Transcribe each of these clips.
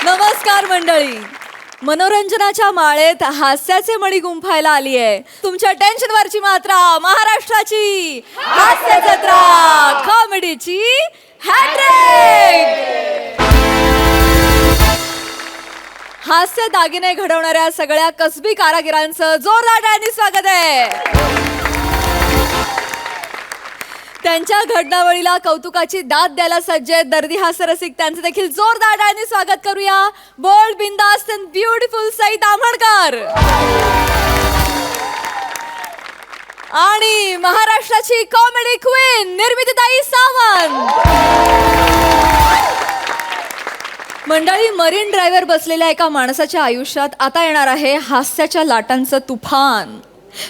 नमस्कार मंडळी. मनोरंजनाच्या माळेत हास्याचे मणी गुंफायला आली आहे. तुमच्या टेन्शनवरची मात्रा महाराष्ट्राची हास्य जत्रा, कॉमेडीची हॅट्रिक. हास्य दागिने घडवणाऱ्या सगळ्या कसबी कारागिरांचं जोरदार टाळ्यांनी स्वागत आहे. त्यांच्या घडणावळीला कौतुकाची दाद द्यायला सज्ज आहेत दर्दी हास्यरसिक. त्यांचं देखील जोरदार टाळ्यांनी स्वागत करूया. बोल्ड, बिंदास अँड ब्युटिफुल सई ताम्हणकर आणि महाराष्ट्राची कॉमेडी क्वीन निर्मितीताई सावंत. मंडळी, मरीन ड्रायव्हर बसलेल्या एका माणसाच्या आयुष्यात आता येणार आहे हास्याच्या लाटांचं तुफान.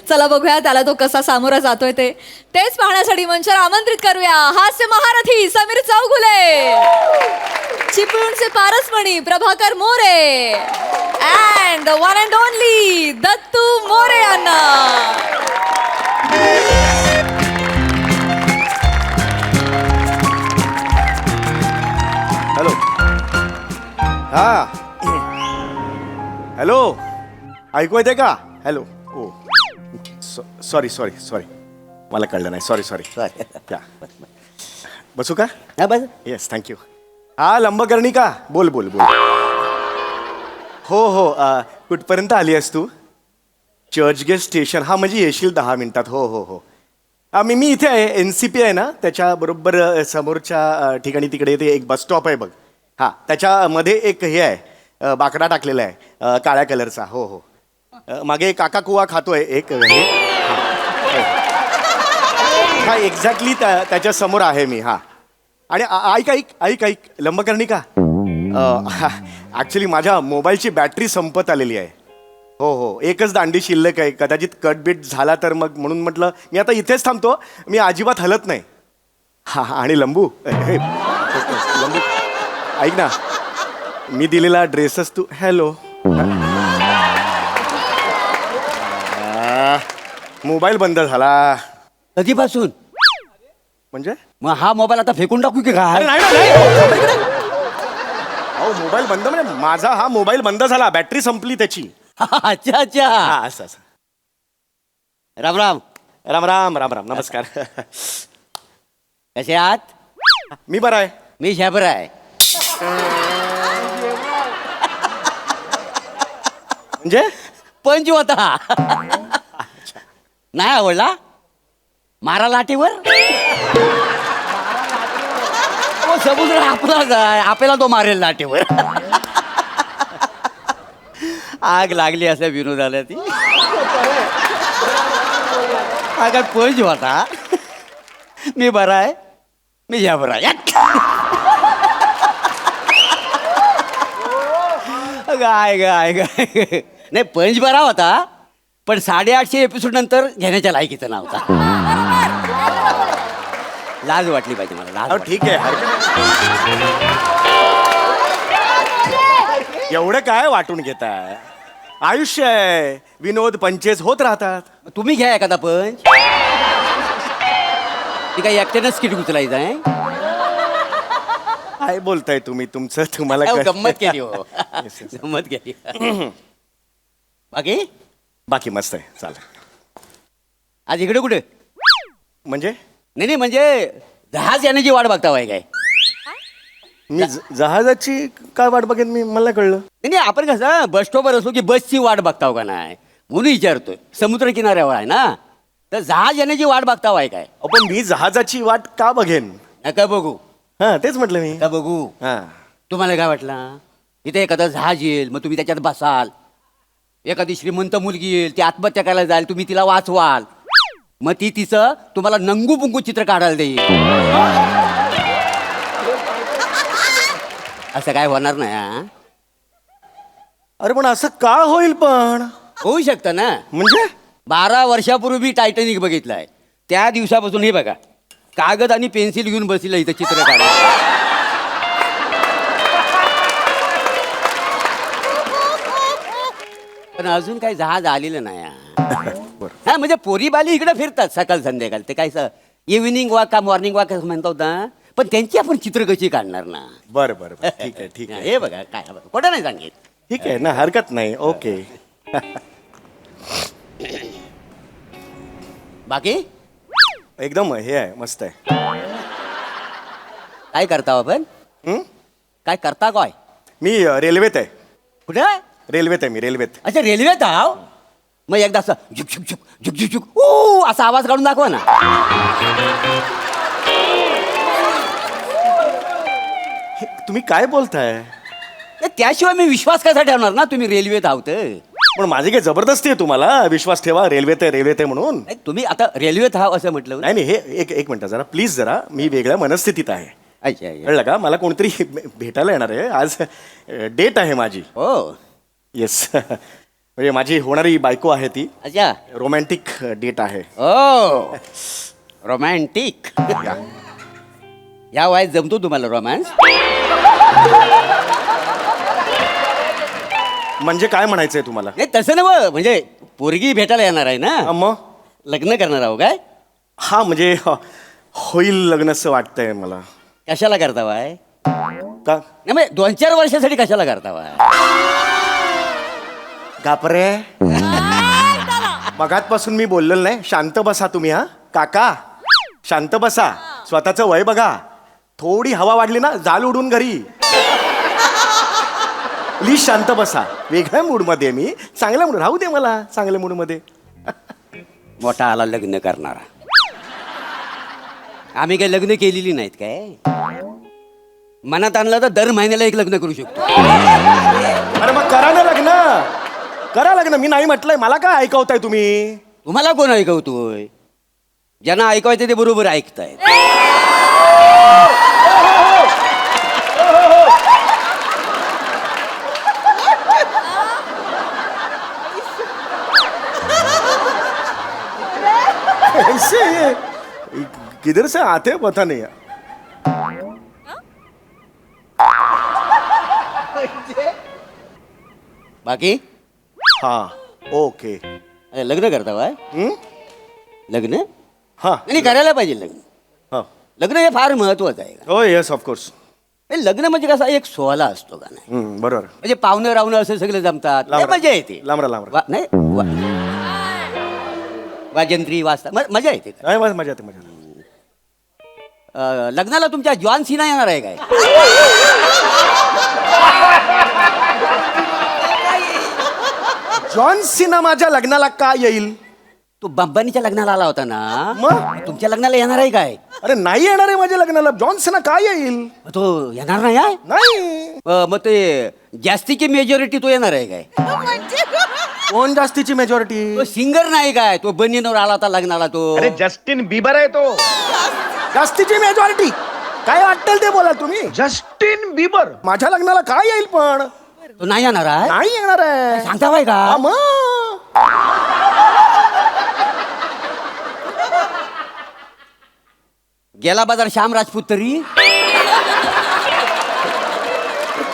चला बघूया त्याला तो कसा सामोरा जातोय तेच पाहण्यासाठी मंचावर आमंत्रित करूया हास्य महारथी समीर चौगुले, चिपळूणचे पारसमणी Prabhakar More and the one and only Dattu More यांना. हॅलो. हा हॅलो, ऐकू येते का? हॅलो. ओ सॉरी सॉरी सॉरी, मला कळलं नाही. Sorry sorry. या बसू का? हा बस. Yes, thank you. हा लंबकर्णी का? बोल बोल बोल. हो हो, कुठपर्यंत आली आहेस तू? चर्चगेट स्टेशन. हा म्हणजे येशील 10 मिनिटात. हो हो हो. मी इथे आहे. NCP आहे ना, त्याच्या बरोबर समोरच्या ठिकाणी तिकडे ते एक बस स्टॉप आहे बघ. हां, त्याच्यामध्ये एक हे आहे, बाकडा टाकलेला आहे काळ्या कलरचा. हो हो. मागे काका कुवा खातोय एक हे. हा एक्झॅक्टली त्याच्या समोर आहे मी. हा, आणि ऐक ऐक ऐक ऐक लंबकर्णी का, ॲक्च्युली माझ्या मोबाईलची बॅटरी संपत आलेली आहे. हो हो, एकच दांडी शिल्लक आहे. कदाचित कटबीट झाला तर मग म्हणून म्हटलं मी आता इथेच थांबतो. मी अजिबात हलत नाही. हा आणि लंबू लंबू ऐक ना, मी दिलेला ड्रेसच तू. हॅलो. मोबाईल बंद झाला. कधीपासून? म्हणजे मग हा मोबाईल आता फेकून टाकू की काय? अहो, मोबाईल बंद म्हणजे माझा हा मोबाईल बंद झाला, बॅटरी संपली त्याची. अच्छा अच्छा. हा, असं असं. राम राम. राम राम राम राम. नमस्कार. कसे आहात? मी बरा आहे. मी शाबर आहे. म्हणजे पंच होता. नाही आवडला? मारा लाटेवर. समुद्र आपलाच आहे, आपल्याला तो मारेल लाटेवर. आग लागली असल्या विनोदाला ती. हा काय पंच होता. मी बरा आहे. मी शाबर आहे. गाय गाय गाय. नाही, पंच बरा होता, पण 850 एपिसोड नंतर घेण्याच्या लायकीचा नव्हता. लाज वाटली पाहिजे मला. लाज वाटली. ठीक आहे. एवढं काय वाटून घेताय? आयुष्य आहे, विनोद पंचेस होत राहतात. तुम्ही घ्या एखादा पंच. ती काही एकट्यानं स्किट उचलायचं आहे. काय बोलताय तुम्ही? तुमचं तुम्हाला अहो, कळतं. गंमत केली हो. Yes, yes. गंमत केली. बाकी बाकी मस्त आहे. चालेल. आज इकडे कुठे? म्हणजे नाही म्हणजे जहाज येण्याची वाट बघता वाय काय? मी जहाजाची काय वाट बघेन मी? मला कळलं. नाही आपण कसं बस स्टॉपवर असलो की बसची वाट बघताव का नाही म्हणून विचारतोय. समुद्र किनाऱ्यावर आहे ना, तर जहाज येण्याची वाट बघताव आहे काय? पण मी जहाजाची वाट का बघेन? नका बघू. हा, तेच म्हटलं मी. का बघू? हा. तुम्हाला काय वाटलं? इथे एखादा जहाज येईल, मग तुम्ही त्याच्यात बसाल. एखादी श्रीमंत मुलगी येईल, ती आत्महत्या करायला जाईल, तुम्ही तिला वाचवाल. मग ती तिचं तुम्हाला नंगू पुंगू चित्र काढायला देईल. असं काय होणार नाही. हा, अरे पण असं का होईल? पण होऊ शकतं ना. म्हणजे 12 वर्षापूर्वी मी टायटॅनिक बघितलाय. त्या दिवसापासून हे बघा, कागद आणि पेन्सिल घेऊन बसलेलं इथं चित्र काढा. पण अजून काही जहाज आलेलं नाही. हा म्हणजे पोरी बाली इकडे फिरतात सकाळ संध्याकाळ. ते काय इव्हिनिंग वॉक का मॉर्निंग वॉक म्हणतात ना, पण त्यांची आपण चित्र कशी काढणार ना? बरं बरं बरं. ठीक आहे ठीक आहे हे बघा काय खोटं नाही सांगेल. ठीक आहे ना, हरकत नाही. ओके. बाकी एकदम हे आहे, मस्त आहे. काय करता हो आपण? हं? काय करता काय? मी रेल्वेत आहे. कुठे? रेल्वेत आहे मी, रेल्वेत. अच्छा, रेल्वेत आहो. मग एकदा असं झुक झुक झुक झुक झुक झुक ओ असा आवाज काढून दाखवा ना. हे, तुम्ही काय बोलताय? त्याशिवाय मी विश्वास कसा ठेवणार ना तुम्ही रेल्वेत आहोत. पण माझी काही जबरदस्ती आहे तुम्हाला विश्वास ठेवा, रेल्वेत आहे म्हणून. नाही, तुम्ही आता रेल्वेत आहात असं म्हटलं. नाही नाही, हे एक मिनिट जरा प्लीज, जरा मी वेगळ्या मनस्थितीत आहे. अच्छा अच्छा. कळलं का? मला कोणतरी भेटायला येणार आहे आज. डेट आहे माझी. हो. येस. म्हणजे माझी होणारी बायको आहे ती. अच्छा. रोमॅन्टिक डेट आहे. ओ रोमॅन्टिक. या वयात जमतो तुम्हाला रोमॅन्स? म्हणजे काय म्हणायचंय तुम्हाला? नाही तसं नव्ह, म्हणजे पोरगी भेटायला येणार आहे ना, मग लग्न करणार आहो काय? हा म्हणजे होईल लग्न असं वाटतंय मला. कशाला करता वाय? का? नाही म्हणजे 2-4 वर्षासाठी कशाला करता वाय? गापरे, मगातपासून मी बोललेलो नाही. शांत बसा तुम्ही. हा काका, शांत बसा. स्वतःचं वय बघा. थोडी हवा वाढली ना जाल उडून घरी. प्लीज शांत बसा. वेगळ्या मूडमध्ये आहे मी. चांगल्या मूड राहू दे मला, चांगल्या मूडमध्ये. मोठा आला लग्न करणारा. आम्ही काही लग्न केलेली नाहीत काय? मनात आणलं तर दर महिन्याला एक लग्न करू शकतो. अरे मग करा ना लग्न, करा लग्न. मी नाही म्हटलंय. मला काय ऐकवताय तुम्ही? तुम्हाला कोण ऐकवतोय? ज्यांना ऐकवायचं ते बरोबर ऐकताय. ऐसे ये, किधर से आते हैं पता नहीं. बाकी हा ओके. अरे, लग्न करता वाय? हं? लग्न हा आणि करायला पाहिजे लग्न. हा. लग्न हे फार महत्वाचं आहे का? हो येस ऑफकोर्स. हे लग्न म्हणजे कसा एक सोहळा असतो का नाही? बरोबर. म्हणजे पाहुणं रावणं असं सगळे जमतात. लय लांबरा. मजा येते. लांबरा. नाही वाजंत्री वाजता मजा येते का? नाही, मजा येते, मजा येते. लग्नाला तुमच्या जॉन सिना येणार आहे काय? जॉन सिना माझ्या लग्नाला का येईल? तो बंबानीच्या लग्नाला आला होता ना, मग? तुमच्या लग्नाला येणार आहे काय? अरे नाही येणार आहे माझ्या लग्नाला. जॉन सिना का येईल? तो येणार नाही आहे? नाही. मग ते जास्तीची मेजॉरिटी तो येणार आहे काय? कोण जास्तीची मेजॉरिटी? तो सिंगर नाही काय? तो बनीनवर आला होता लग्नाला तो. अरे जस्टिन बिबर आहे तो. जास्तीची मेजॉरिटी काय वाटेल ते बोला तुम्ही. Justin Bieber. माझ्या लग्नाला काय येईल पण? तो नाही येणार आहे? नाही येणार आहे. सांगता बाय का? हा, मग गेला बाजार श्याम राजपूत तरी.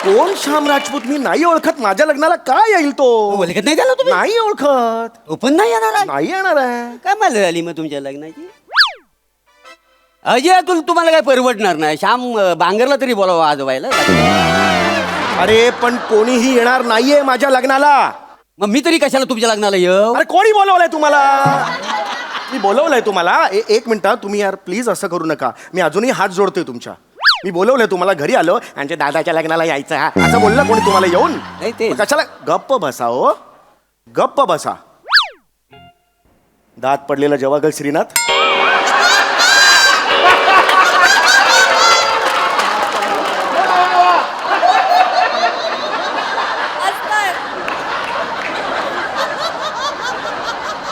कोण श्याम राजपूत? मी नाही ओळखत. माझ्या लग्नाला काय येईल तो? ओळखत नाही त्याला तुम्ही? नाही ओळखत. तो पण नाही येणार आहे? नाही येणार आहे. काय मला झाली मग तुमच्या लग्नाची? अजय अतुल तुम्हाला काय परवडणार नाही. श्याम बांगरला तरी बोलावं आज व्हायला. अरे पण कोणीही येणार नाहीये माझ्या लग्नाला. मग मी तरी कशाला तुमच्या लग्नाला येऊ? अरे कोणी बोलवलंय तुम्हाला? मी बोलवलंय तुम्हाला. एक मिनिट तुम्ही यार प्लीज असं करू नका. मी अजूनही हात जोडतोय तुमच्या. मी बोलवलंय तुम्हाला, घरी आलो यांच्या दादाच्या लग्नाला यायचं हा. असं बोललं कोणी तुम्हाला येऊन? नाही ते मग कशाला? गप्प बसा हो, गप्प बसा. दात पडलेला जवागल श्रीनाथ.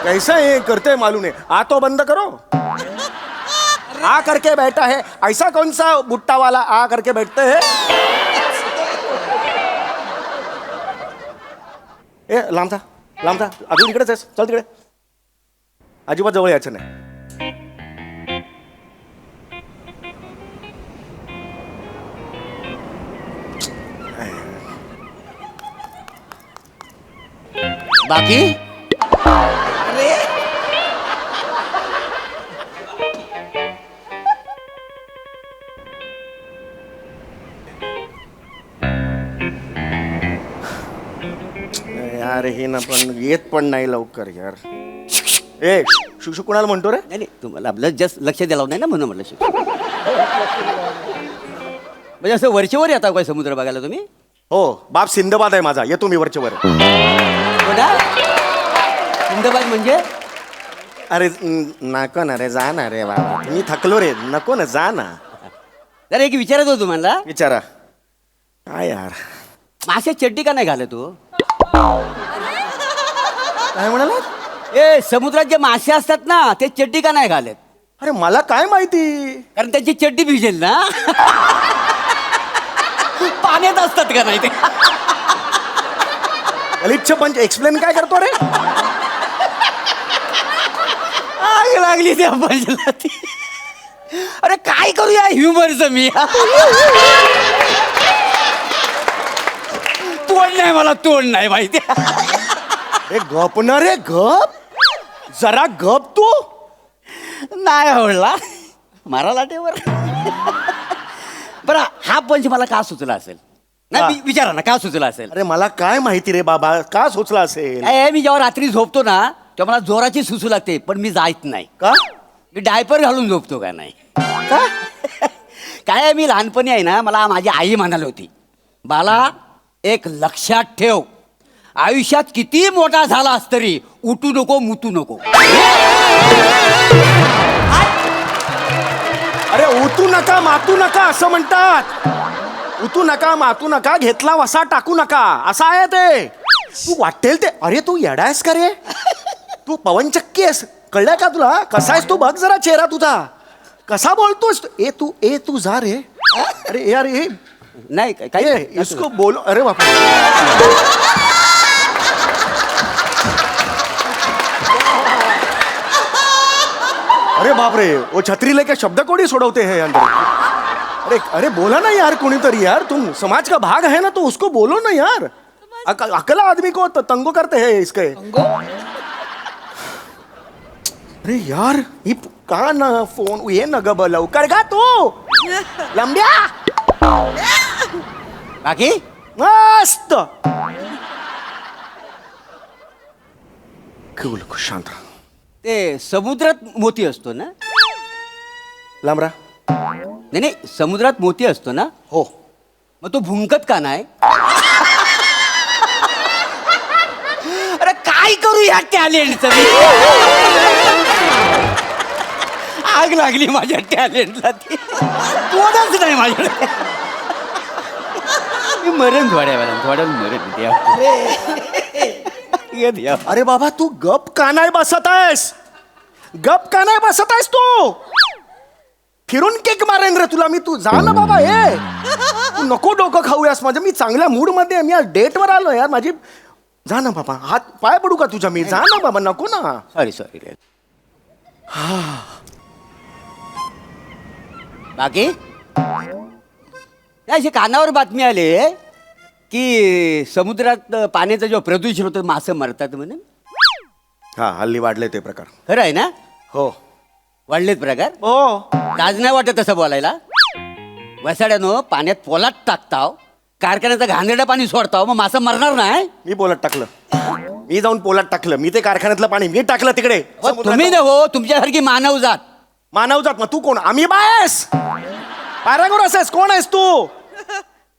कैसा ये करते मालूम है? आ तो बंद करो. आ करके बैठा है. ऐसा कौन सा बुट्टा वाला आ करके बैठते हैं? ए लांब था, लांब था. अजून इकडेच आहेस. चल तिकडे. अजिबात जवळ यायचं नाही. बाकी यार हे ना पण येत पण नाही लवकर यार. ए शुशू कुणाला म्हणतो रे? नाही नाही, तुम्हाला आपलं जस्ट लक्ष दिलं नाही ना म्हणून म्हटलं शिव. म्हणजे असं वरचेवर येता काय समुद्र बघायला तुम्ही? हो बाप सिंदबाद आहे माझा, येतो मी वरच्या वर. हो ना? सिंधबाद म्हणजे अरे नको ना रे, जा ना रे बाबा, मी थकलो रे, नको ना, जा ना. जरा एक विचारत होतो तुम्हाला, विचारा. काय यार मासे चड्डी का नाही घालत तू? काय म्हणाला? ए समुद्रात जे मासे असतात ना ते चड्डी का नाही घालत? अरे मला काय माहिती. कारण त्यांची चड्डी भिजेल ना. पाण्यात असतात का नाही ते? गलिच्छ पंच एक्सप्लेन काय करतो रे? आग लागली त्या पंचला ती. अरे काय करूया ह्युमरचं मी. तोंड नाही, मला तोंड नाही माहिती. ए गप ना रे, गप जरा, गप तू. नाही आवडला मारा लाटेवर. बरं हा पंच मला का सुचला असेल? नाही विचारा ना का सुचला असेल? अरे मला काय माहिती रे बाबा, का सुचला असेल? काय मी जेव्हा रात्री झोपतो ना तेव्हा मला जोराची सुसू लागते, पण मी जात नाही. का? मी डायपर घालून झोपतो का नाही? का? काय आहे, मी लहानपणी आहे ना, मला माझी आई म्हणाली होती, बाला एक लक्षात ठेव, आयुष्यात किती मोठा झालास तरी उठू नको मुतू नको. अरे उतू नका मातू नका असं म्हणतात. उतू नका मातू नका, घेतला वसा टाकू नका असं आहे ते. तू वाटेल ते. अरे तू येडायस का रे? तू पवनचक्की आहेस, कळलंय का तुला? कसा आहेस तू? बघ जरा चेहरा तुझा कसा बोलतोस. ए तू जा रे. अरे यार हे नाही काय ए, इसको बोलो. अरे बापरे. अरे बाप रे, वो छतरी लेके शब्द कोडी सोडवते हैं अंदर. अरे बोला ना यार कोणीतरी यार, तुम समाज का भाग है ना, तो उसको बोलो ना यार. अकेला आदमी को तंगो करते हैं इसके. अरे यार ही का ना फोन ये न ग लवकर का तू लंब्या. बाकी मस्त. शांत राहा. ते समुद्रात मोती असतो ना? लांबरा. नाही नाही, समुद्रात मोती असतो ना? हो. मग तो भुंकत का नाही? अरे काय करू या टॅलेंटचं मी? आग लागली माझ्या टॅलेंटला. ती तोडच नाही माझ्याकडे. मी मरण थोड्या मरण द्या. अरे बाबा तू गप का नाही बसत आहेस? गप का नाही बसत आहेस तू? फिरून केक मारेन रे तुला मी. तू जा ना बाबा. तू नको डोकं खाऊयास माझं. मी चांगल्या मूड मध्ये आहे. मी आज डेट वर आलो यार माझी. जा ना बाबा, हात पाय पडू का तुझ्या? मी जा ना बाबा, नको ना. सॉरी बाकी अशी कानावर बातमी आली की समुद्रात पाण्याचं जेव्हा प्रदूषण होतं मासे मरतात म्हणून. हा हल्ली वाढले ते प्रकार. खरं आहे ना? हो वाढलेत प्रकार. हो. लाज नाही वाटत तसं बोलायला? वसाड्यानं पाण्यात पोलात टाकताव, कारखान्याचं घाणेरडं पाणी सोडताव, मग मासा मरणार नाही? मी पोलात टाकलं. मी जाऊन पोलात टाकलं. मी ते कारखान्यातलं पाणी मी टाकलं तिकडे. तुम्ही न हो, तुमच्यासारखी मानव जात. मानव जात. मग तू कोण? आम्ही बायस पॅरागोरस आहेस? कोण आहेस तू?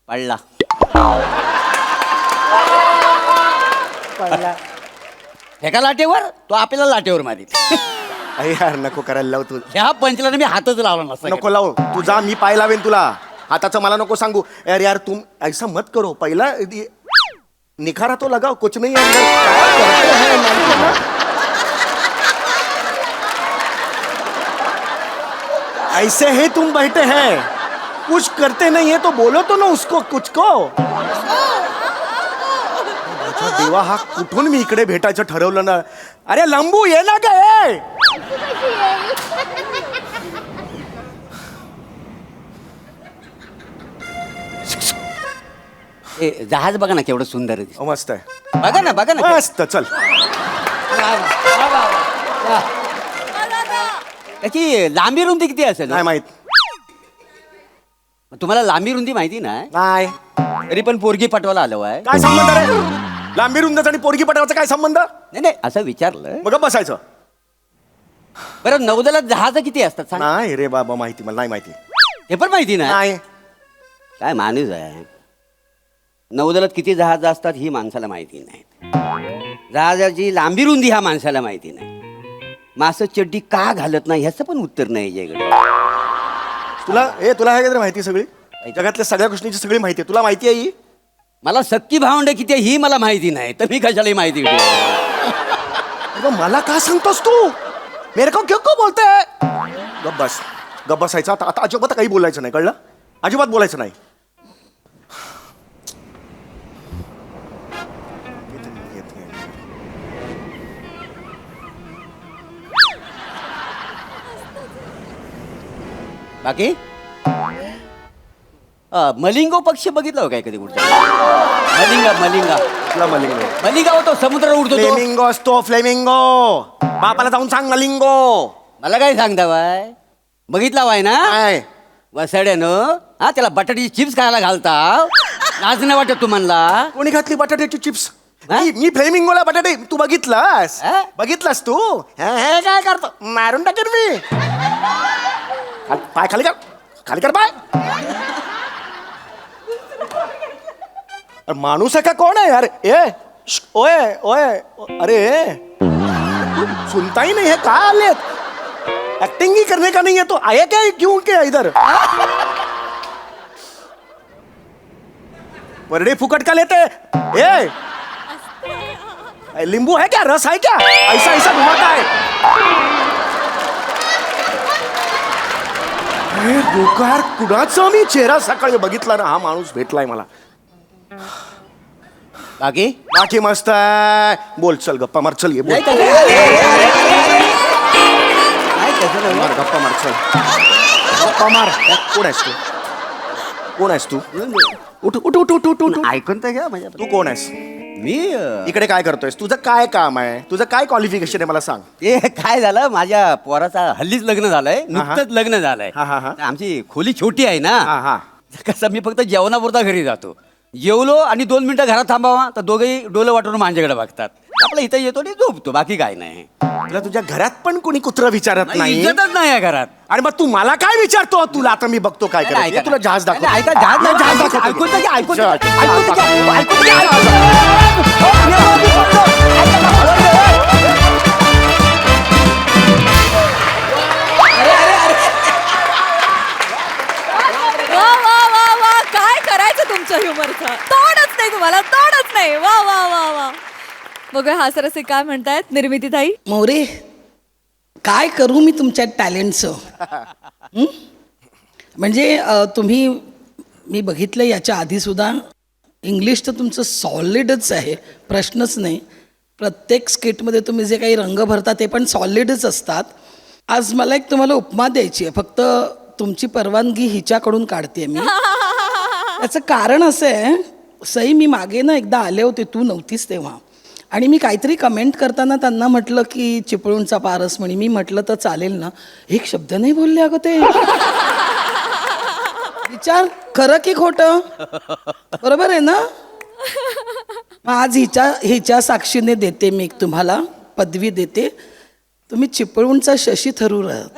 पडला एका लाटेवर तो आपल्याला लाटेवर मारित. अरे यार नको करायला लाव तू. ह्या पंचला मी हातच लावला नसता. नको लाव तू. जा मी पाय लावेन तुला. हाताचं मला नको सांगू. यार तुम ऐसा मत करो. पहिला निखारा तो लगाओ. कुछ नहीं है अंदर. ऐसे ही तुम बैठे हैं, कुछ करते नहीं है तो बोलो तो ना उसको कुछ को. देवा हा कुठून मी इकडे भेटायचं ठरवलं ना. अरे लंबू ये ना काय. जहाज बघा ना केवढं सुंदर आहे. मस्त आहे. बघा ना मस्त. चल त्याची लांबी रुंदी किती असेल? नाही माहित. तुम्हाला लांबी रुंदी माहिती नाही? नाही. तरी पण पोरगी पटवायला आलो आहे. काय संबंध रे? लांबी रुंदाचा आणि पोरगी पटावाचा काय संबंध? नाही नाही असं विचारलं. मग बसायचं. बरं नौदलात जहाज किती असतात सांग? नाही रे बाबा, माहिती मला नाही माहिती. हे पण माहिती नाही. नाही. काय माणूस आहे. नौदलात किती जहाज असतात ही माणसाला माहिती नाही. जहाजाची लांबी रुंदी ह्या माणसाला माहिती नाही. मासं चड्डी का घालत नाही ह्याचं पण उत्तर नाही याच्याकडे. तुला हे काय माहिती सगळी? जगातल्या सगळ्या गोष्टींची सगळी माहिती आहे तुला माहिती आहे ही? मला सक्की भावंड किती आहे ही मला माहिती नाही तर मी कशाला ही माहिती घेऊ? अरे मला का सांगतोस तू? मेरे को क्यों बोलतोय? गप्प बसायचं. आता अजिबात काही बोलायचं नाही, कळलं? अजिबात बोलायचं नाही. बाकी मलिंगो पक्षी बघितला हो काय कधी कुठचा? मलिंगा कुठला मलिंगो? मलिंगा होतो समुद्रावर उडतो तो. फ्लेमिंगो असतो, फ्लेमिंगो. बापाला जाऊन सांग मलिंगो. मला काय सांगता बाय? बघितला वाय ना काय? वसड्यानं हा त्याला बटाट्याची चिप्स खायला घालता. लाज नाही वाटत तुम्हाला? कोणी घातली बटाट्याची चिप्स? हा? मी फ्लेमिंगोला बटाटे तू बघितलास? हा? बघितलास तू? हे काय करतो? मारून टाकेन मी. पाय खाली कर पाय. अरे माणूस आहे का कोण आहे यार? ओए ओए अरे सुनता ही नहीं है, कहाँ आले? एक्टिंग ही करने का नहीं है तो आया क्या क्यों क्या इधर? परडे फुकट का लेते? ए नींबू है क्या, रस है क्या? ऐसा ऐसा घुमाता है. डोकार कुणाचा मी चेहरा सकाळी बघितला ना, हा माणूस भेटलाय मला. बाकी बाकी मस्त आहे. बोल चल गप्पा मार चल. ये बोल मार गप्पा मार चल. गप्पा मार. कोण आहेस तू? उठ उठ उठ उठ उठ उठ. ऐकून तर घ्या माझ्या. तू कोण आहेस? मी इकडे काय करतोयस? तुझं काय काम आहे? तुझं काय क्वालिफिकेशन आहे मला सांग. ते काय झालं माझ्या पोराचा हल्लीच लग्न झालंय. नुकतंच लग्न झालंय. हा, हा, हा. आमची खोली छोटी आहे ना. हा हा. कसं मी फक्त जेवणापुरता घरी जातो. जेवलो आणि 2 मिनिटं घरात थांबावा तर दोघेही डोलं वाटून माझ्याकडे बघतात. आपलं इथं येतो आणि झोपतो. बाकी काय नाही. तुला तुझ्या घरात पण कोणी कुत्र विचारत नाही? इज्जतच नाही या घरात. आणि मग तू मला काय विचारतो? तुला आता मी बघतो काय ऐका करायचं. ना. तुला जहाज दाखव. ऐका जहाज नाही, जहाज ऐकून दाखवतो. ऐकून तर घ्या, ऐकून चल, तर घ्या, जहाज ऐकून तर घ्या, दाखव. ऐकून तर घ्या. वा वा वा वा, काय करायचं तुमच्या ह्युमरचं? तोडच नाही तुम्हाला, तोडच नाही. वा वा वा वा. बघूया हास्यरसिक काय म्हणतायत निर्मितीताई. मोरे काय करू मी तुमच्या टॅलेंटचं? म्हणजे तुम्ही मी बघितलं याच्या आधीसुद्धा इंग्लिश तर तुमचं सॉलिडच आहे, प्रश्नच नाही. प्रत्येक स्किटमध्ये तुम्ही जे काही रंग भरता ते पण सॉलिडच असतात. आज मला एक तुम्हाला उपमा द्यायची आहे, फक्त तुमची परवानगी हिच्याकडून काढते मी. याचं कारण असं आहे, सई मी मागे ना एकदा आले होते, तू नव्हतीस तेव्हा, आणि मी काहीतरी कमेंट करताना त्यांना म्हटलं की चिपळूणचा पारस म्हणे. मी म्हटलं तर चालेल ना? एक शब्द नाही बोलले अगं ते. विचार खरं की खोटं? बरोबर आहे ना? मग आज हिच्या साक्षीने देते मी तुम्हाला पदवी देते. तुम्ही चिपळूणचा शशी थरूर आहात.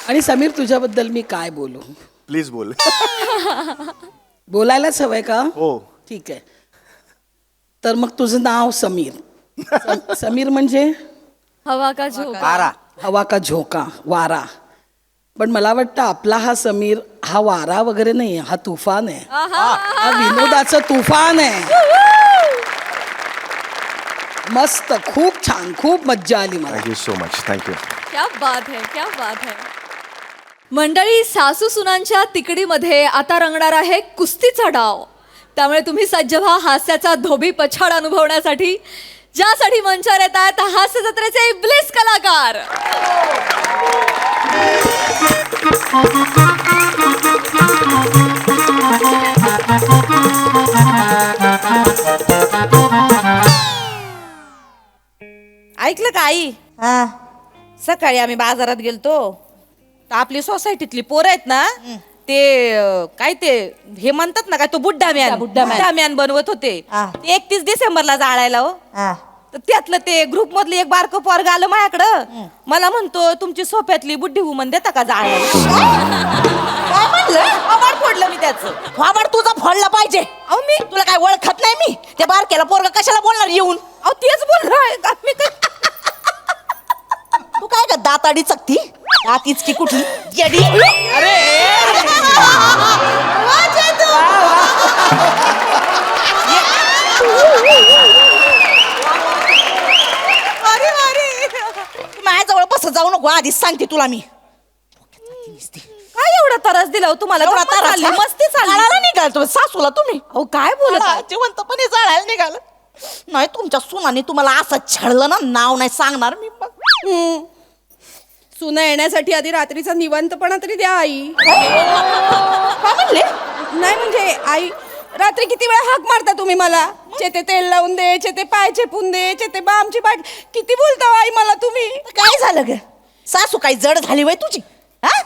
आणि समीर तुझ्याबद्दल मी काय बोलू? प्लीज बोल. बोलायलाच हवंय का? हो. ठीक आहे. तर मग तुझं नाव समीर. समीर म्हणजे हवा का झोका. हवा का झोका, वारा. पण मला वाटतं आपला हा समीर हा वारा वगैरे नाही, हा तुफान आहे. हा विनोदाचं तुफान आहे. मस्त, खूप छान, खूप मज्जा आली मला. Thank you so much. थँक्यू. क्या बात है, क्या बात है. मंडळी, सासू सुनांच्या तिकडीमध्ये आता रंगणार आहे कुस्तीचा डाव. त्यामुळे तुम्ही सज्ज व्हा हास्याचा धोबी पछाड अनुभवण्यासाठी, ज्यासाठी मंचावर येत आहेत हास्य जत्रेचे इब्लिस कलाकार. ऐकलं का आई? सकाळी आम्ही बाजारात गेलतो तर आपली सोसायटीतली पोरं आहेत ना, काय ते हे म्हणतात ना काय तो बुड्ढा मॅन बनवत होते हा. ते 31 डिसेंबरला जाळायला हो तर त्यातलं ते ग्रुप मधलं एक बारकं पोरग आलं माझ्याकडं मला म्हणतो तुमची सोफ्यातली बुड्ढी वुमन देता का जाळायला काय म्हणलं आवाड फोडलं मी त्याचं वाबड तुझा फोडला पाहिजे अहो मी तुला काय ओळखत नाही मी त्या बारकेला पोरगा कशाला बोलणार येऊन अहो तेच बोललोय का मी काय तू काय का दाताडी चकती दातीच की कुठली येडी माझ्याजवळ बस जाऊ नको आधीच सांगते तुला मी काय एवढा त्रास दिला हो तुम्हाला एवढा गंमत त्रास चालली, का? मस्ती चालली जाळायला निघाल तुम्ही सासूला तुम्ही अहो काय बोलत आहे? जिवंतपणे जाळायला निघाल नाही तुमच्या सुनाने तुम्हाला असं छळलं ना नाव नाही सांगणार मी सुना येण्यासाठी आधी रात्रीचा निवांतपणा तरी द्या आई काय म्हणले नाही म्हणजे आई रात्री किती वेळा हाक मारता तुम्ही मला चेते तेल लावून दे चेते पाय चेपून दे चेते बामची बाट किती बोलता हो आई मला तुम्ही काय झालं ग सासू काही जड झाली वय तुझी हा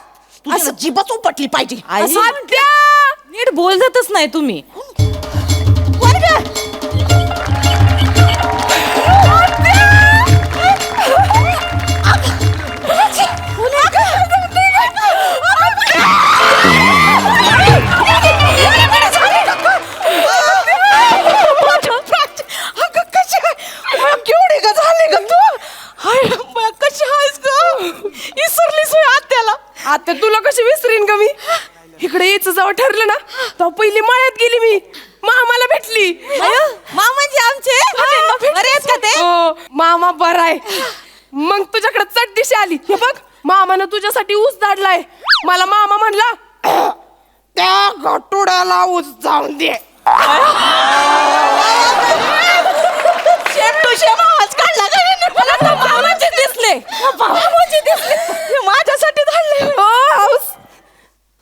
तुझी जीभच उपटली पाहिजे आई, नीट बोलतच नाही तुम्ही कोण ग? केवढी ग झाली ग तू हाय मग कशी आहेस ग इसरलीस होय आत्याला आता तुला कशी विसरीन ग मी इकडे यायचं जेव्हा ठरलं ना तेव्हा पहिली मळ्यात गेली मी मामाला भेटली मामाजी आमचे बरे आहेत का ते हो मामा बरा आहे मग तुझ्याकडे चट दिशी आली हे बघ मामानं तुझ्यासाठी ऊस धाडलाय मला मामा म्हणला त्या गटुड्याला ऊस जाऊन दे मामाचे दिसले हे माझ्यासाठी धाडले हो हौस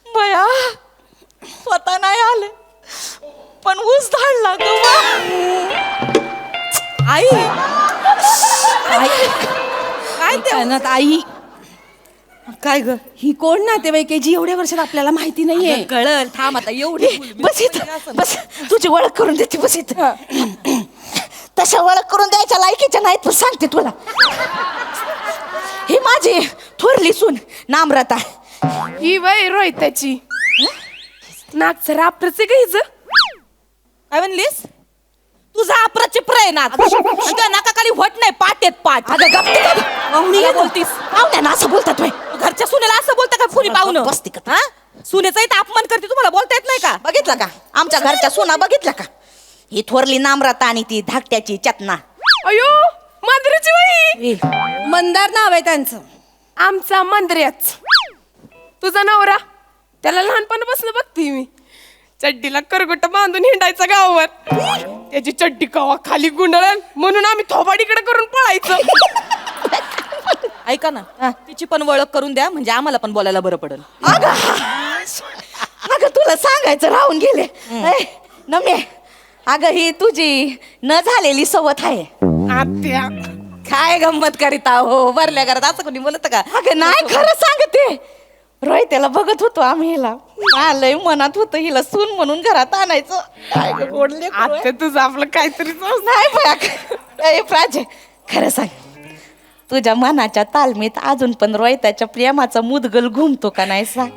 बया स्वतः नाही आले पण ऊस धाडला ग आई काय ते आई काय ग ही कोण नातेवाईक आहे जी एवढ्या वर्षात आपल्याला माहिती नाहीये कळल थांब आता एवढी बस इथं बस तुझी ओळख करून देते बस इथं तशा ओळख करून द्यायच्या लायकीच्या नाहीत पण सांगते तुला ही माझी थोरली सून नामरता ही वय रोहिताची नागचं राप्रच आहे का हिचं काय म्हणलीस तुझा अप्रचिप्र आहे ना तुझ्या नाकाखाली होट नाही पाट येत पाट अगं गप्प कर. काय बोलतीस पाहुण्यांना असं बोलतात होय. घरच्या सुनेला असं बोलता का कुणी पाहुणं बसती का? हा सुनेचा इथं अपमान करते तुम्हाला बोलता येत नाही का बघितलं का आमच्या घरच्या सुना बघितलं का ही थोरली नामरता आणि ती धाकट्याची चतना अयो मंदिराची वही मंदार नाव आहे त्यांचं आमचा मंदिराच तुझा नवरा त्याला लहानपणापासून बघते मी चड्डीला करगोट बांधून हिंडायचा गावावर त्याची चड्डी कवा खाली गुंडळण म्हणून आम्ही थोबाडीकडे करून पळायचं ऐका ना तिची पण ओळख करून द्या म्हणजे आम्हाला पण बोलायला बरं पडेल अगं तुला सांगायचं राहून गेले ए, नम्ये अगं ही तुझी न झालेली सवत आहे आत्या काय गंमत करीता हो भरल्या घरात असं कोणी बोलत का अगं नाही खरं सांगते रोहित्याला बघत होतो आम्ही हिला आलंय मनात होतं हिला सून म्हणून घरात आणायचं काय गं गोड लेकरू आहे. आत्या तुझं आपलं काहीतरी नाही बया ए प्राचे खरं सांग तुझ्या मनाच्या तालमीत अजून पण रोहिताच्या प्रेमाचा मुदगल घुमतो का नाही सांग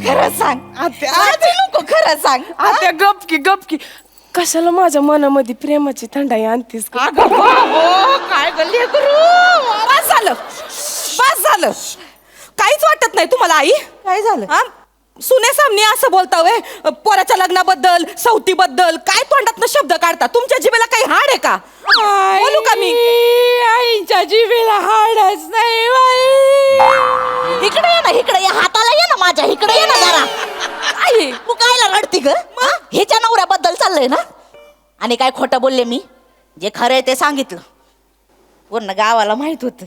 खरं सांग आज नको खरं सांग आत्या गपकी कशाला माझ्या मनामध्ये प्रेमाची थंडाई आणतीस ग? अगं बाबो, काय ग लेकरू बस झालं काहीच वाटत नाही तुम्हाला आई काय झालं हा सुनेसामने असं बोलता वय पोराच्या लग्नाबद्दल सवतीबद्दल काय तोंडातनं शब्द काढता तुमच्या जिभेला काही हाड आहे का बोलू का मी आईच्या जीवेला हाडच नाही बाई. इकडे ये ना इकडे ये हाताला ये ना माझ्या इकडे ये ना जरा आई तू कायला रडती ग ह्याच्या नवऱ्याबद्दल चाललंय ना आणि काय खोटं बोलले मी जे खरंय ते सांगितलं पूर्ण गावाला माहित होत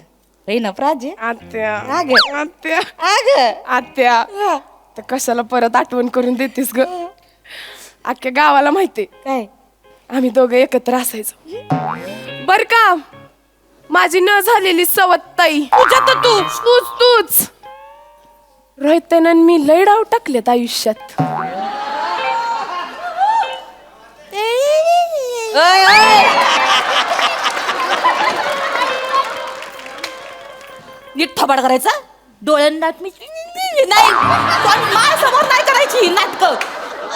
ना प्राजे आत्या अग आत्या अग आत्या तर कशाला परत आठवण करून देतेस ग अख्ख्या गावाला माहितीये काय आम्ही दोघं एकत्र असायचो बर का माझी न झालेली सवत ताई तुझ्या तर तूच रोहित्यानं मी लय डाव टाकलेत आयुष्यात. नीट थबाड करायचा डोळ्यांना नाही माझ्यासमोर नाही करायची नाटक.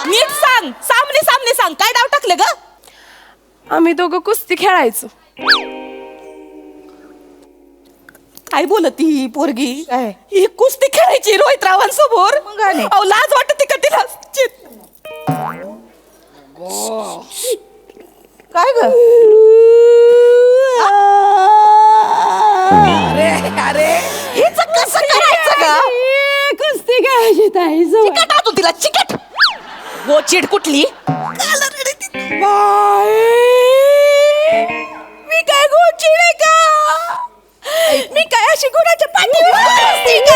नीट सांग, सामने सामने सांग, काय डाव टाकले ग? आम्ही दोघं कुस्ती खेळायचो. काय बोलत ही पोरगी? ही कुस्ती खेळायची रोहित रावांसमोर? अहो लाज वाटते का तिला? काय ग? अरे हेच कसं करायचं ग? कुस्ती खेळायची ताई. चिकट आतून तिला चिकट. गोचिड कुठली? मी काय गोचिड आहे का? मी काय अशी गुणाच्या पाठीवर असते का?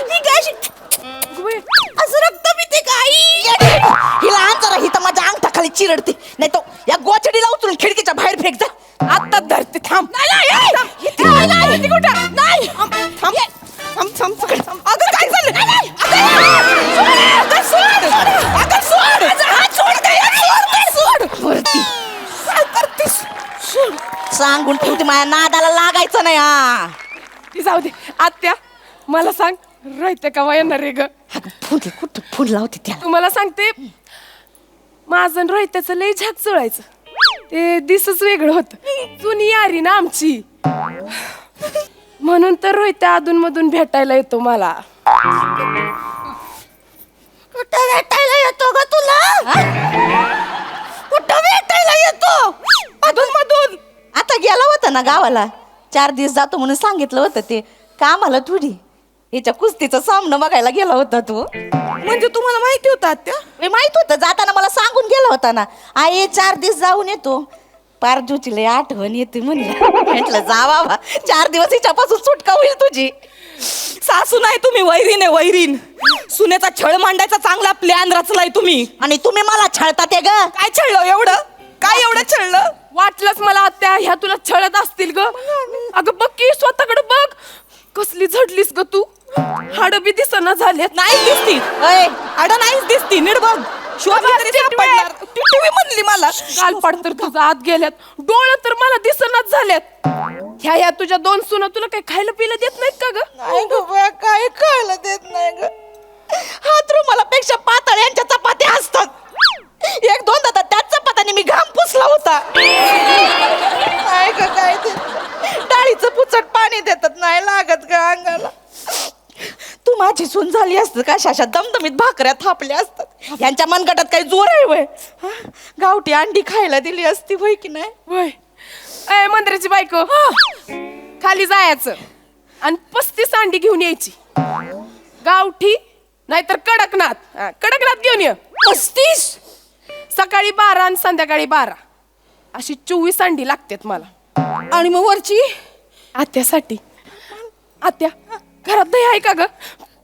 मी काय अशी असं रक्त पिते का आई? हिला आण जरा, ही तर माझ्या अंगठाखाली चिरडते. नाही तो या गोचडीला उचलून खिडकीच्या बाहेर फेक जा. आता धरते. थांब. नाही अगं काय झालं? अगं सोड. अगं सोड. हात सोड. वरती काय करतेस? सांगून ठेवते माझ्या नादाला लागायचं नाही. हा ती जाऊ दे. आत्या मला सांग, रोहित्या केव्हा येणार रे ग? फुल कुठं फुल लावते त्या? तुम्हाला सांगते, माझं आणि रोहित्याचं लय झाक जुळायचं. ते दिसच वेगळं होतं. जुनी यारी ना आमची, म्हणून तर रोहित्या अधून मधून भेटायला येतो मला. कुठं भेटायला येतो ग तुला? कुठं भेटायला येतो? अधून मधून. आता गेला होता ना गावाला, 4 दिवस जातो म्हणून सांगितलं होतं. ते कामाला थोडी हिच्या कुस्तीचा सामना बघायला गेला होता तू. म्हणजे तुम्हाला माहिती होतं आत्या? माहित होतं, जाताना मला सांगून गेला होता ना, आई 4 दिवस जाऊन येतो. पारजूची लय आठवण येते म्हणलं. म्हटलं जा बाबा, 4 दिवस हिच्यापासून सुटका होईल तुझी. सासू नाही तुम्ही, वैरीण आहे वैरीण. सुनेचा छळ मांडायचा चांगला प्लॅन रचलाय तुम्ही, आणि तुम्ही मला छळता ते ग. काय छळलं एवढं? काय एवढं छळलं? वाटलंच मला आत्या, ह्या तुला छळत असतील ग. अगं बघ की स्वतःकडे बघ, कसली झडलीस ग तू. हाड बी दिसना झालेत. नाही दिसती हाड नाहीच दिसती. नीट बघ. टिटवी म्हणली मला. गालपाड तर तुझा आत गेल्यात, डोळं तर मला दिसनाच झाल्यात. ह्या तुझ्या 2 सुना तुला काही खायला पियला देत नाहीत का ग? नाही ग बा, काय खायला देत नाही ग. हात रुमालापेक्षा पातळ यांच्या चपात्या असतात. 1-2 तर त्याच चपात्याने मी घाम पुसला होता. काय ग काय ते डाळीचं पुचट पाणी देतात, नाही लागत ग अंगाला. तू माझी सून झाली असत का, शाशा दमदमीत भाकऱ्या थापल्या असतात. यांच्या मनगटात काही जोर आहे वय? गावठी अंडी खायला दिली असती वय की नाही? वय ए मंदिराची बायको, खाली जायचं आणि 35 अंडी घेऊन यायची. गावठी नाहीतर कडकनाथ. कडकनाथ घेऊन ये. 35? सकाळी 12 आणि संध्याकाळी 12, अशी 24 अंडी लागतात मला. आणि मग वरची आत्यासाठी. आत्या घरात दही आहे का ग?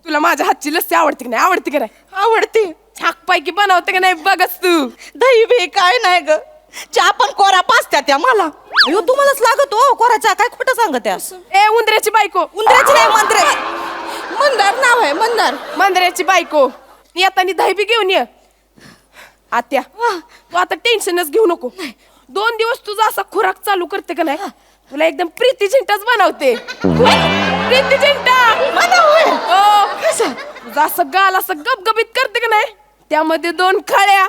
तुला माझ्या हातची लस्सी आवडते की नाही? आवडते की नाही? आवडते. छाकपैकी बनवते की नाही बघच तू. दही बी काय नाही ग, चहा पण कोरा पाचत्या त्या मला. अयो तुम्हालाच लागत हो कोरा चहा, काय खोटं सांगत त्या? ए उंदऱ्याची बायको. उंदराची नाही, मंदार नाव आहे, मंदार. मंदिराची बायको, येतानी दही बी घेऊन ये. आत्या तू आता टेन्शनच घेऊ नको. 2 दिवस तुझा असा खुराक चालू करते का नाही, तुला एकदम प्रीती झिंटाच बनवते. प्रीती झिंटा तुझा असं गाल असं गबगबीत करते का नाही, त्यामध्ये 2 खळ्या.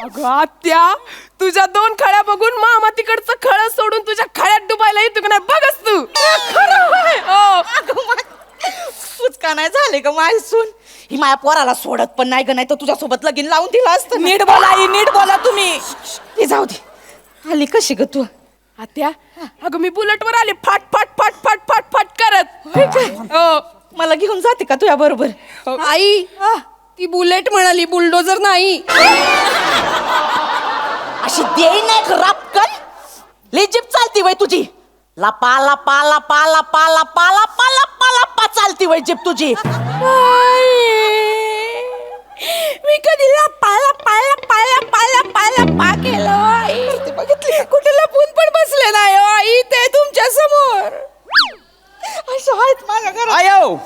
अगं आत्या, तुझ्या 2 खळ्या बघून मामा तिकडचं खळ सोडून तुझ्या खळ्यात डुबायला येतो का नाही बघच तू. तूच का नाही झाले ग माझी सून? ही माझ्या पोराला सोडत पण नाही ग, नाही तर तुझ्यासोबत लगीन लावून दिलं असतं. नीट बोला आई, नीट बोला तुम्ही. ती जाऊ दे. आली कशी ग तू? आत्या अगं मी बुलेटवर आले फाट फाट फाट फाट फाट फाट करत. मला घेऊन जाते का तुझ्या बरोबर? आई ती बुलेट म्हणाली, बुलडोजर नाही. अशी देई नाही रापकन. लई जीप चालती वय तुझी. लपा लपा लपा लपा लपा लपा लपा लपा चालती वय जीप तुझी. मी कधी लपा लपा लपा लपा लपा लपा केलं? बघितली कुठे लपून पण बसले नाही हो आई, ते तुमच्या समोर. असं आहेत माझ्या घरात. आयो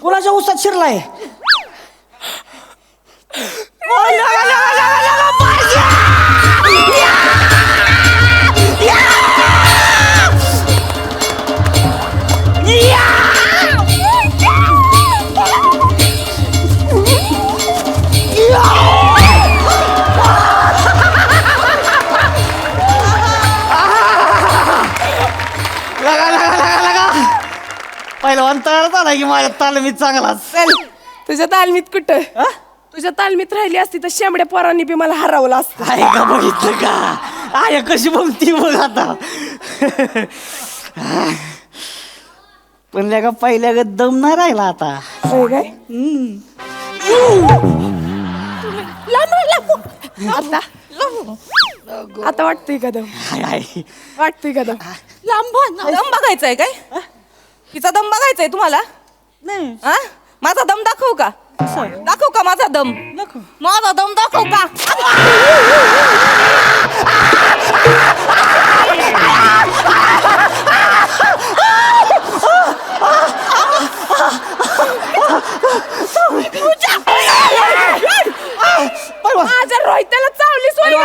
कोणाच्या उसात शिरलाय पहिलवान तयार झाला की माझ्या तालमीत चांगलाच तुझ्या तालमीत कुठं तुझ्या तालमीत राहिली असती तर शेंबड्या पोरांनी बी मला हरवलं असतं. आहे का बघितलं का आय कशी बोलती बघ आता पण का पहिल्या दम नाही राहिला आता होय काय आता आता वाटतंय का दम वाटतंय का दम दम बघायचाय काय तिचा दम बघायचाय तुम्हाला नाही हा माझा दम दाखव का दाखव का माझा दम माझा दम दाखव का माझ्या रोहित्याला चावली सोय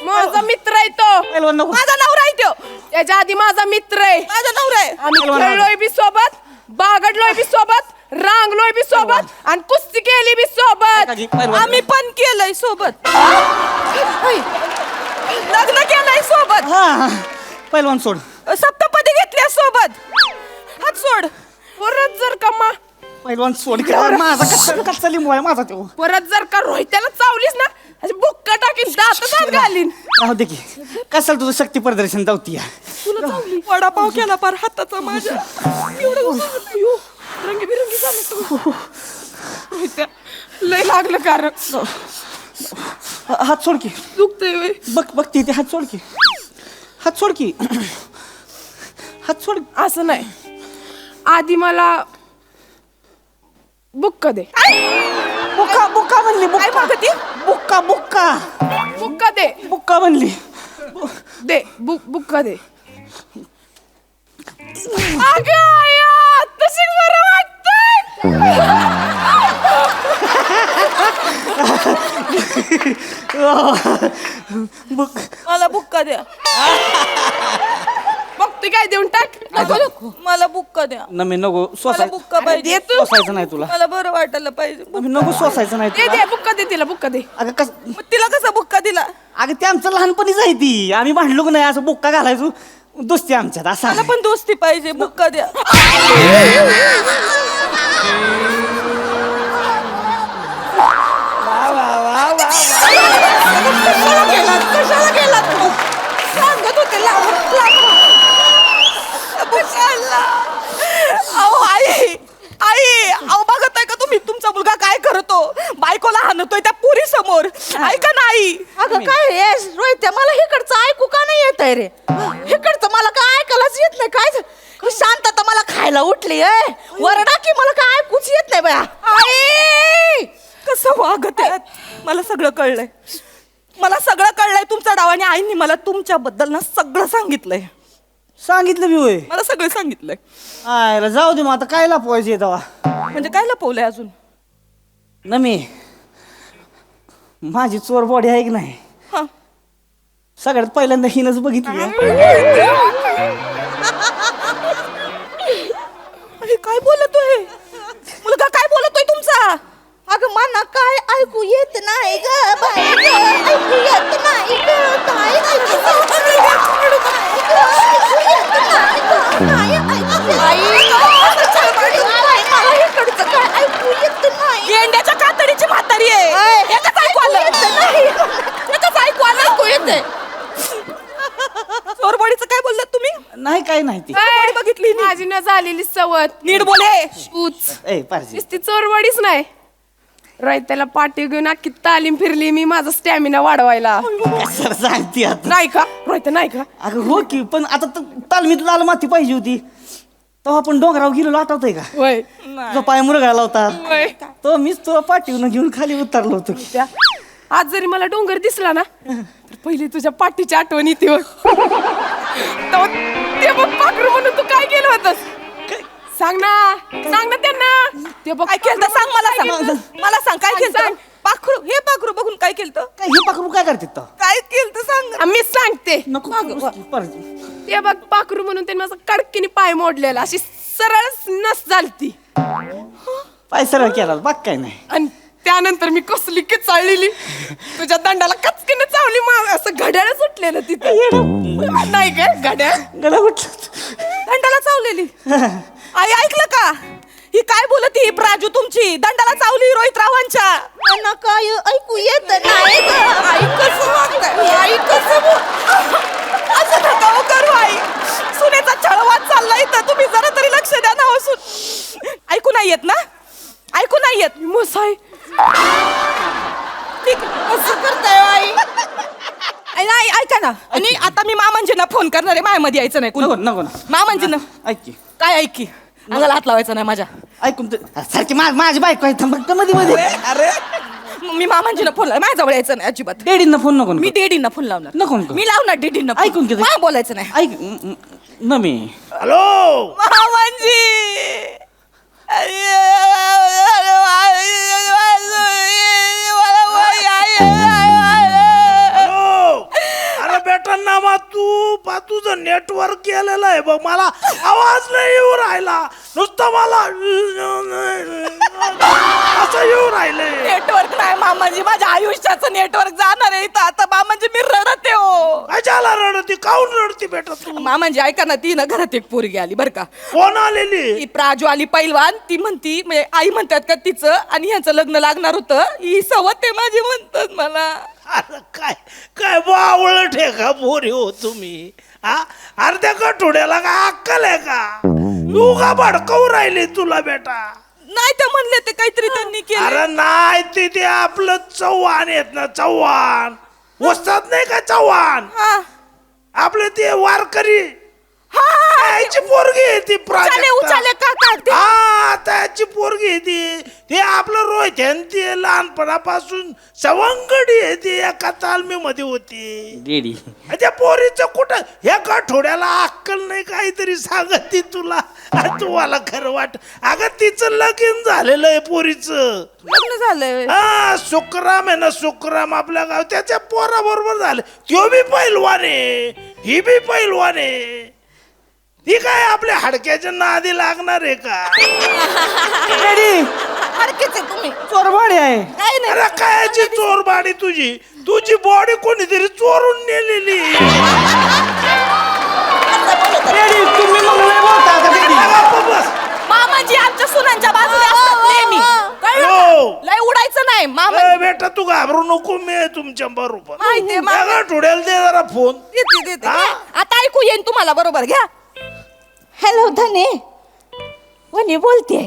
माझा मित्र आहे तो पहिलवान नको माझा नवरा आहे तो त्याच्या आधी माझा मित्र आहे माझा नवरा आहे आम्ही खेळलोय बी सोबत बागडलोय बी सोबत रांगलोय बी सोबत आणि कुस्ती केली बी सोबत आम्ही पण केलंय सोबत लग्न केलंय सोबत हा पहिलवान सोड सप्तपदी घेतल्या सोबत हात सोड परत जर का पहिलवान सोड माझा कच्चा लिंबू आहे माझा तो परत जर का रोहित्याला चावलीस ना अशी बुक्का टाकीन दात घालीन राहू दे की कशाला तुझं शक्ती प्रदर्शन दावती तुला चावली वडापाव केला पार हाताचा माझ्या एवढं रंगीबिरंगी झालं तू रोहित्या लय लागलं कारण हात सोड की दुखतंय वे बघ ते हात सोड की हात सोड की हात सोड असं नाही आधी मला बुक्का दे बुक्का बुक्का म्हणली काय बुक्का मागती बुक्का बुक्का बुक्का दे बुक्का म्हणली दे बुक्का दे अगं आया तशी बरं वाटतंय बुक मला बुक्का द्या बघते काय देऊन टाक मला बुक्का द्या नमी नको मला सोसाय बुक्का पाहिजे दे तू सोसायचं नाही तुला मला बरं वाटायला पाहिजे नमी नको सोसायचं नाही दे तुला दे बुक्का दे तिला बुक्का दे अगं कस मग तिला कसा बुक्का दिला अगं ते आमचं लहानपणीच आहे ती आम्ही भांडलो की नाही असं बुक्का घालायचो दोस्ती आमच्यात असं मला आहे. पण दोस्ती पाहिजे बुक्का द्या कशाला गेलात तू? सांगत होते अहो आई अहो बघत आहे का तुम्ही तुमचा मुलगा काय करतो बायकोला हाणतोय त्या पुरी समोर ऐका नाही अगं काय रोहित मला हिकडचं ऐकू का नाही येत आहे रे हिकडचं मला काय ऐकायलाच येत नाही काय शांतता मला खायला उठली वरडा की मला काय ऐकूच येत नाही बाया आई कसं वागत आहे मला सगळं कळलंय मला सगळं कळलंय तुमचा डाव आणि आईने मला तुमच्याबद्दल ना सगळं सांगितलंय सांगितलं मी होय मला सगळं सांगितलंय आयला जाऊ दे मग आता काय लपवायचं येतवा म्हणजे काय लपवलंय अजून नमी माझी चोर बॉडी आहे की नाही हा सगळ्यात पहिल्यांदा हिनच बघितली अरे काय बोलतोय मुलगा काय बोलतोय तुमचा अगं मला काय ऐकू येत नाही ग बाई ग, ऐकू येत नाही ग काय ऐकू गेंड्याच्या कातडीची म्हातारी आहे एकच ऐकू आलं एकच ऐकू आलं ऐकू येते चोरबडीचं काय बोललात तुम्ही नाही काय नाही ती चोरबडी बघितली नी. माझी न झालेली सवत नीट बोले तूच ए पारजी नुसती चोरवाडीच नाही रोहित्याला पाठी घेऊन अख्खी तालीम फिरली मी माझा स्टॅमिना वाढवायला कशाला सांगती आता नाही का रोहित्या नाही का अगं हो की पण आता तालमीत लाल माती पाहिजे होती तेव्हा आपण डोंगराव गेलो आठवतंय का वय तुझा पाय मुरगाळला होता वय तो मीच तुला पाठीवून घेऊन खाली उतरलो होतो की त्या आज जरी मला डोंगर दिसला ना तर पहिली तुझ्या पाठीची आठवण येते बघ. तेव्हा ते बघ पाखरू म्हणून तू काय केलं होतस सांग ना त्यांना ते बघ काय केलं सांग मला सांग मला सांग काय केलं सांग. पाखरू बघून काय केलं काय हे पाखरू काय करते तर काय केलं सांग मी सांगते नको परत. ते बघ पाखरू म्हणून त्यांनी माझा कडकीने पाय मोडलेला अशी सरळ नस झालती पाय सरळ केला बाग काय नाही आणि त्यानंतर मी कसली की चाललेली तुझ्या दंडाला कचकीने चावली मग असं घड्याळ सुटलेलं तिथं नाही काय घड्याळ गला उठलं दंडाला चावलेली आई ऐकलं का ही काय बोलत ही प्राजू तुमची दंडाला चावली रोहित रावांच्या काय ऐकू येत नाही असं नका हो करू आई सुनेचा छळवाद चाललाय तर तुम्ही जरा तरी लक्ष द्या ना हो ऐकू नाही येत ना ऐकू नाही येत मोसाई ठीक असं करताय आई नाही ऐका ना आणि आता मी मामांजींना फोन करणार आहे मायामध्ये यायचं नाही नको कुणी नको ना मामांजींना ऐक की काय ऐकी अंगाला हात लावायचा नाही माझ्या ऐकून तर सारखी माझी बायको आहे थांब मध्ये मध्ये अरे मी मामांजींना फोन लाव माझ्याजवळ यायचं नाही अजिबात डॅडींना फोन नको मी डेडींना फोन लावणार नको, नको. मी लावणार डेडींना ऐकून घे. मला बोलायचं नाही ऐक न मी हॅलो मामांजी अरे बेटा नामा तू तुझं नेटवर्क केलेलं आहे बघ मला आवाज नाही येऊ राहिला नुसतं मला असं येऊ राहिलंय नेटवर्क नाही मामांजी माझ्या आयुष्याचं नेटवर्क जाणार आहे इथं आता मामांजी मी रडते हो कशाला रडती काऊन रडती बेटा तू मामांजी ऐका ना ती ना घरात एक पोरगी आली बरं का कोण आलेली ती प्राजू आली पैलवान ती म्हणती म्हणजे आई म्हणतात का तिचं आणि ह्याचं लग्न लागणार होतं ही सवत आहे माझी म्हणतात मला अरे काय काय बावळ ठेका पोरी हो तुम्ही हा अर्ध्या कठोड्याला काय अक्कल आहे का तू का भडकवू राहिली तुला बेटा नाही ते म्हणले ते काहीतरी त्यांनी केलं अरे नाही ते आपलं चव्हाण आहेत ना चव्हाण वस्तात नाही का चव्हाण हा आपले ते वारकरी याची पोरगी आहे ती उचाले उचाले काका ते हा त्याची पोरगी आहे ती ते आपलं रोहित आहे न ती लहानपणापासून सवंगडी आहे ती एका तालमीमध्ये होती डॅडी त्या पोरीचं कुठं ह्या आठवड्याला अक्कल नाही काहीतरी सांगत ती तुला तुम्हाला खरं वाट अगं तिचं लगीन झालेलं आहे पोरीचं लग्न झालंय हा सुखराम आहे ना सुखराम आपल्या गाव त्याच्या पोराबरोबर झालं तो बी पैलवान आहे ही बी पैलवान आहे ही काय आपल्या हाडक्याच्या नादी लागणार आहे का डॅडी हरकेच आहे तुम्ही चोरबाडी आहे काय नाही अरे कायची चोरबाडी तुझी बॉडी कोणीतरी चोरून नेलेली डॅडी तुम्ही मग लय बोलता का डॅडी अगं बस. मामाजी आमच्या सुनांच्या बाजूला असतात नेहमी कळलं का? हो. लय उडायचं नाही मामा ए, बेटा तू घाबरू नको मी आहे तुमच्या बरोबर माहितीये, मामा. अगं, ठोड्याला दे जरा फोन देते हा? आता ऐकू येईन तुम्हाला बरोबर घ्या हॅलो धने वनी बोलते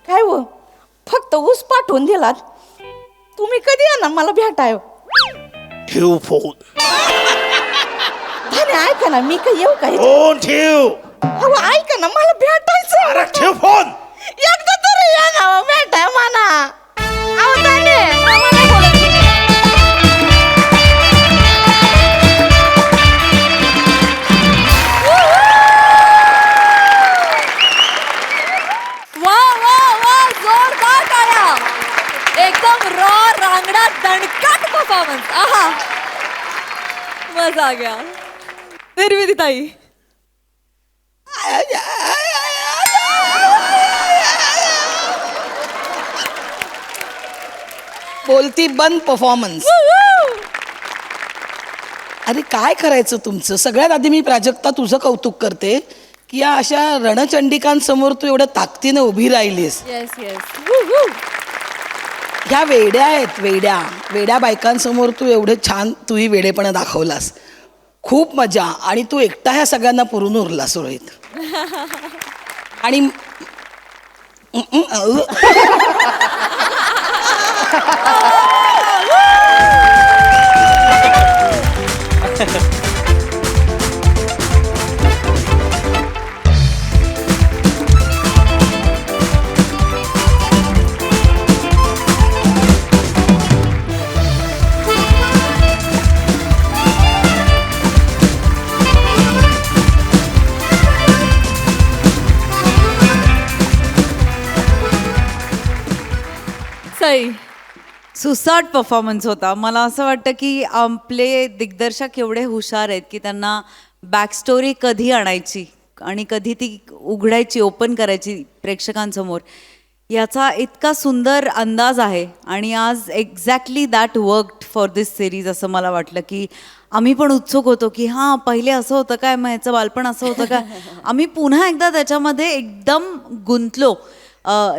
काय हो फक्त ऊस पाठवून दिलात तुम्ही कधी येणार मला भेटाय ठेव फोन धने ऐका ना मी काय येऊ काय फोन ठेव अहो ऐका ना मला भेटायचं अरे ठेव फोन एकदा तरी या ना भेटाय म्हणा अहो धने आम्हाला बोलायचं वा वा वा जोरदार टाळ्या एकदम रॉ रांगडा दणकाट परफॉर्मन्स आहा मजा आ गया निर्मिती ताई बोलती बंद परफॉर्मन्स अरे काय करायचं तुमचं सगळ्यात आधी मी प्राजक्ता तुझं कौतुक करते की या अशा रणचंडिकांसमोर तू एवढ्या ताकदीने उभी राहिलीस येस येस ह्या वेड्या आहेत वेड्या बायकांसमोर तू एवढं छान तूही वेडेपणा दाखवलास खूप मजा आणि तू एकटा ह्या सगळ्यांना पुरून उरलास रोहित आणि सई. सुसाट परफॉर्मन्स होता. मला असं वाटतं की आपले दिग्दर्शक एवढे हुशार आहेत की त्यांना बॅकस्टोरी कधी आणायची आणि कधी ती उघडायची, ओपन करायची प्रेक्षकांसमोर, याचा इतका सुंदर अंदाज आहे. आणि आज exactly that worked for this series असं मला वाटलं की आम्ही पण उत्सुक होतो की हां पहिले असं होतं काय, मग ह्याचं बालपण असं होतं काय. आम्ही पुन्हा एकदा त्याच्यामध्ये एकदम गुंतलो